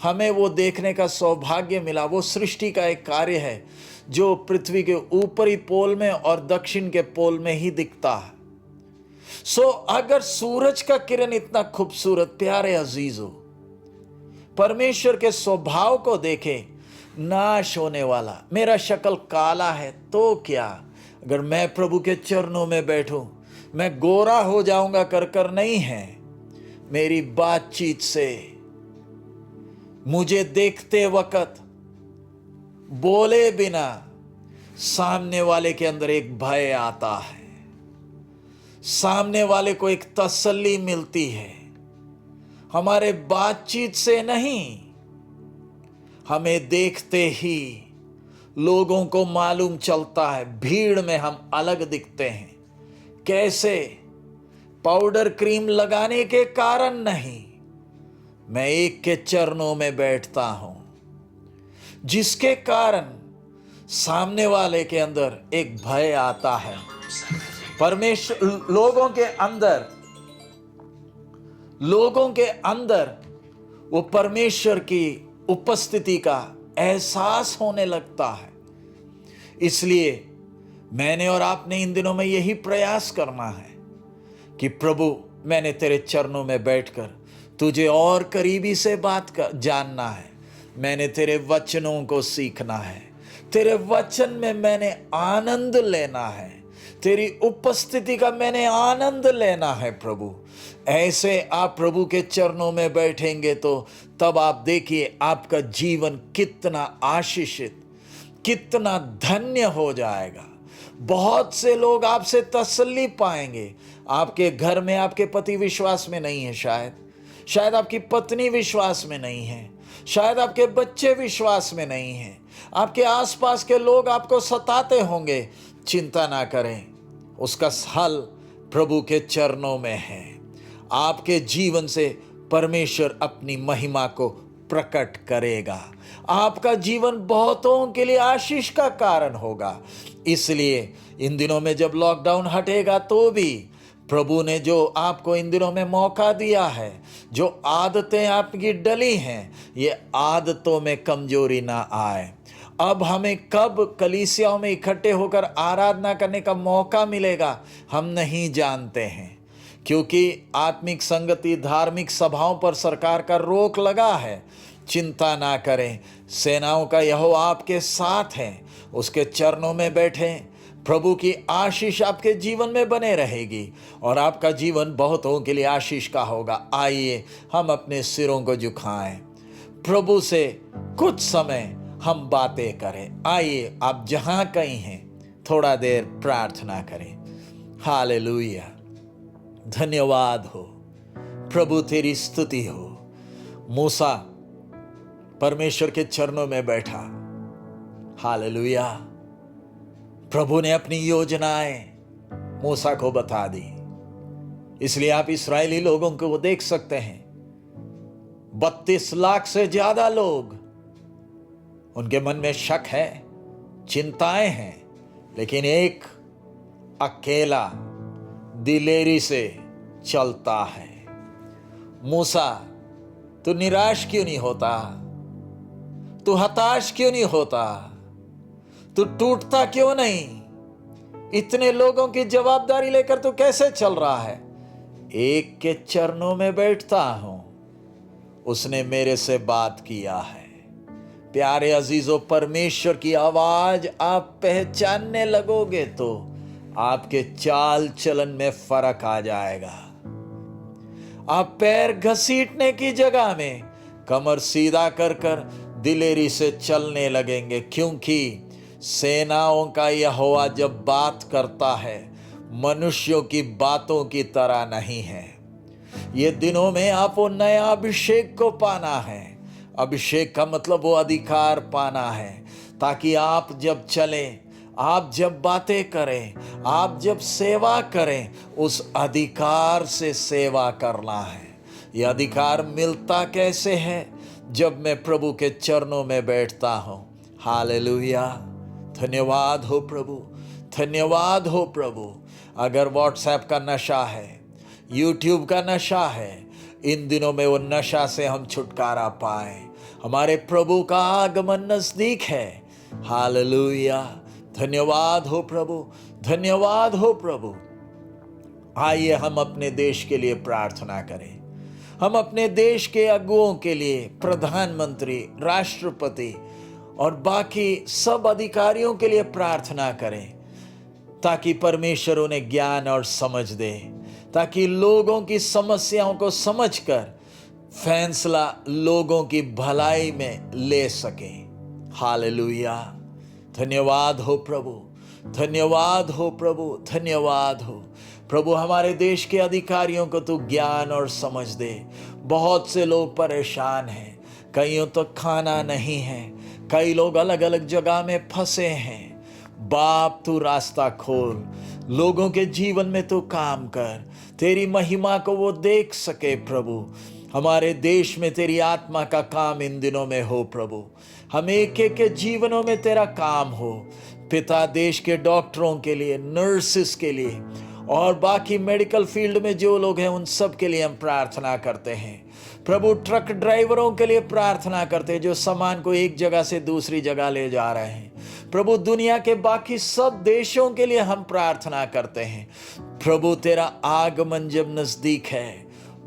हमें वो देखने का सौभाग्य मिला। वो सृष्टि का एक कार्य है जो पृथ्वी के ऊपरी पोल में और दक्षिण के पोल में ही दिखता है। अगर सूरज का किरण इतना खूबसूरत, प्यारे अजीजों, परमेश्वर के स्वभाव को देखें, नाश होने वाला, मेरा शक्ल काला है तो क्या, अगर मैं प्रभु के चरणों में बैठूं, मैं गोरा हो जाऊंगा कर नहीं है। मेरी बातचीत से, मुझे देखते वक्त, बोले बिना सामने वाले के अंदर एक भय आता है। सामने वाले को एक तसल्ली मिलती है। हमारे बातचीत से नहीं, हमें देखते ही लोगों को मालूम चलता है। भीड़ में हम अलग दिखते हैं। कैसे? पाउडर क्रीम लगाने के कारण नहीं, मैं एक के चरणों में बैठता हूं, जिसके कारण सामने वाले के अंदर एक भय आता है। परमेश्वर लोगों के अंदर वो परमेश्वर की उपस्थिति का एहसास होने लगता है। इसलिए मैंने और आपने इन दिनों में यही प्रयास करना है कि प्रभु, मैंने तेरे चरणों में बैठकर तुझे और करीबी से जानना है। मैंने तेरे वचनों को सीखना है। तेरे वचन में मैंने आनंद लेना है। तेरी उपस्थिति का मैंने आनंद लेना है प्रभु। ऐसे आप प्रभु के चरणों में बैठेंगे तो तब आप देखिए आपका जीवन कितना आशीषित, कितना धन्य हो जाएगा। बहुत से लोग आपसे तसल्ली पाएंगे। आपके घर में आपके पति विश्वास में नहीं है, शायद आपकी पत्नी विश्वास में नहीं है, शायद आपके बच्चे विश्वास में नहीं हैं, आपके आसपास के लोग आपको सताते होंगे। चिंता ना करें, उसका हल प्रभु के चरणों में है। आपके जीवन से परमेश्वर अपनी महिमा को प्रकट करेगा। आपका जीवन बहुतों के लिए आशीष का कारण होगा। इसलिए इन दिनों में जब लॉकडाउन हटेगा तो भी प्रभु ने जो आपको इन दिनों में मौका दिया है, जो आदतें आपकी डली हैं, ये आदतों में कमजोरी ना आए। अब हमें कब कलीसियाओं में इकट्ठे होकर आराधना करने का मौका मिलेगा हम नहीं जानते हैं, क्योंकि आत्मिक संगति, धार्मिक सभाओं पर सरकार का रोक लगा है। चिंता ना करें, सेनाओं का यहोवा आपके साथ है। उसके चरणों में बैठें, प्रभु की आशीष आपके जीवन में बने रहेगी और आपका जीवन बहुतों के लिए आशीष का होगा। आइए हम अपने सिरों को झुकाएं, प्रभु से कुछ समय हम बातें करें। आइए आप जहां कहीं हैं थोड़ा देर प्रार्थना करें। हालेलुया, धन्यवाद हो प्रभु, तेरी स्तुति हो। मूसा परमेश्वर के चरणों में बैठा। हालेलुया, प्रभु ने अपनी योजनाएं मूसा को बता दी। इसलिए आप इस्राएली लोगों को देख सकते हैं, 32 लाख से ज्यादा लोग, उनके मन में शक है, चिंताएं हैं, लेकिन एक अकेला दिलेरी से चलता है। मूसा, तू निराश क्यों नहीं होता? तू हताश क्यों नहीं होता? तू टूटता क्यों नहीं? इतने लोगों की जवाबदारी लेकर तू कैसे चल रहा है? एक के चरणों में बैठता हूं, उसने मेरे से बात किया है। प्यारे अजीजों, परमेश्वर की आवाज आप पहचानने लगोगे तो आपके चाल चलन में फर्क आ जाएगा। आप पैर घसीटने की जगह में कमर सीधा कर कर दिलेरी से चलने लगेंगे, क्योंकि सेनाओं का यहोवा जब बात करता है मनुष्यों की बातों की तरह नहीं है। ये दिनों में आप वो नया अभिषेक को पाना है। अभिषेक का मतलब वो अधिकार पाना है, ताकि आप जब चलें, आप जब बातें करें, आप जब सेवा करें, उस अधिकार से सेवा करना है। यह अधिकार मिलता कैसे है? जब मैं प्रभु के चरणों में बैठता हूं। हालेलुया, धन्यवाद हो प्रभु, धन्यवाद हो प्रभु। अगर व्हाट्सएप का नशा है, यूट्यूब का नशा है, इन दिनों में वो नशा से हम छुटकारा पाए। हमारे प्रभु का आगमन नजदीक है। हालेलुया, धन्यवाद हो प्रभु, धन्यवाद हो प्रभु। आइए हम अपने देश के लिए प्रार्थना करें। हम अपने देश के अगुओं के लिए, प्रधानमंत्री, राष्ट्रपति और बाकी सब अधिकारियों के लिए प्रार्थना करें, ताकि परमेश्वर उन्हें ज्ञान और समझ दे, ताकि लोगों की समस्याओं को समझकर फैसला लोगों की भलाई में ले सके। हालेलुया, धन्यवाद हो प्रभु, धन्यवाद हो प्रभु, धन्यवाद हो प्रभु। हमारे देश के अधिकारियों को तू ज्ञान और समझ दे। बहुत से लोग परेशान हैं, कईयों तो खाना नहीं है, कई लोग अलग अलग जगह में फंसे हैं। बाप, तू रास्ता खोल, लोगों के जीवन में तू काम कर, तेरी महिमा को वो देख सके प्रभु। हमारे देश में तेरी आत्मा का काम इन दिनों में हो प्रभु। हम एक एक के जीवनों में तेरा काम हो पिता। देश के डॉक्टरों के लिए, नर्सेस के लिए और बाकी मेडिकल फील्ड में जो लोग हैं, उन सब के लिए हम प्रार्थना करते हैं प्रभु। ट्रक ड्राइवरों के लिए प्रार्थना करते हैं जो सामान को एक जगह से दूसरी जगह ले जा रहे हैं प्रभु। दुनिया के बाकी सब देशों के लिए हम प्रार्थना करते हैं प्रभु। तेरा आगमन जब नजदीक है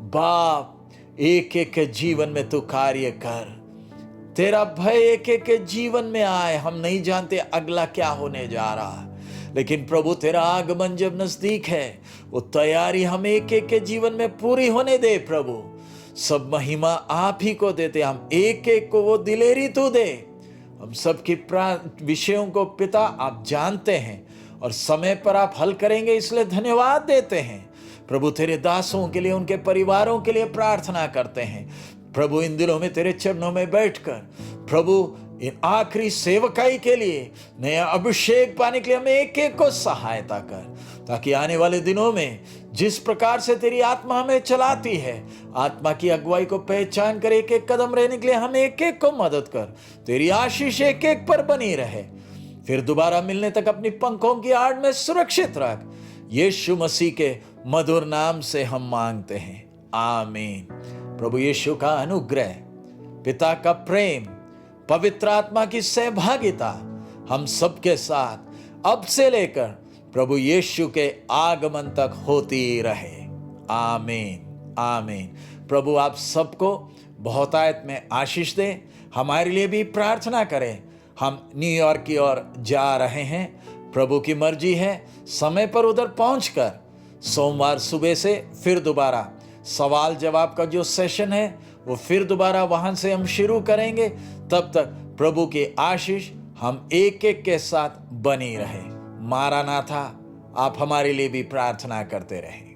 बाप, एक एक के जीवन में तू कार्य कर। तेरा भय एक एक के जीवन में आए। हम नहीं जानते अगला क्या होने जा रहा, लेकिन प्रभु तेरा आगमन जब नजदीक है, वो तैयारी हम एक एक के जीवन में पूरी होने दे प्रभु। सब महिमा आप ही को देते, हम एक एक को वो दिलेरी तू दे। हम सबकी विषयों को पिता आप जानते हैं और समय पर आप हल करेंगे, इसलिए धन्यवाद देते हैं प्रभु। तेरे दासों के लिए, उनके परिवारों के लिए प्रार्थना करते हैं प्रभु इन दिनों में तेरे चरणों में बैठकर प्रभु इन आखिरी सेवकाई के लिए नया अभिषेक पाने के लिए हमें एक एक को सहायता कर, ताकि आने वाले दिनों में जिस प्रकार से तेरी आत्मा हमें चलाती है, आत्मा की अगुवाई को पहचान कर एक एक कदम रहने के लिए हमें एक एक को मदद कर। तेरी आशीष एक एक पर बनी रहे, फिर दोबारा मिलने तक अपनी पंखों की आड़ में सुरक्षित रख। यीशु मसीह के मधुर नाम से हम मांगते हैं, आमीन। प्रभु यीशु का अनुग्रह, पिता का प्रेम, पवित्र आत्मा की सहभागिता हम सबके साथ अब से लेकर प्रभु यीशु के आगमन तक होती रहे, आमीन आमीन। प्रभु आप सबको बहुतायत में आशीष दे। हमारे लिए भी प्रार्थना करें। हम न्यूयॉर्क की ओर जा रहे हैं, प्रभु की मर्जी है समय पर उधर पहुंचकर सोमवार सुबह से फिर दोबारा सवाल जवाब का जो सेशन है वो फिर दोबारा वहां से हम शुरू करेंगे। तब तक प्रभु की आशीष हम एक एक के साथ बनी रहे। मारानाथा, आप हमारे लिए भी प्रार्थना करते रहें।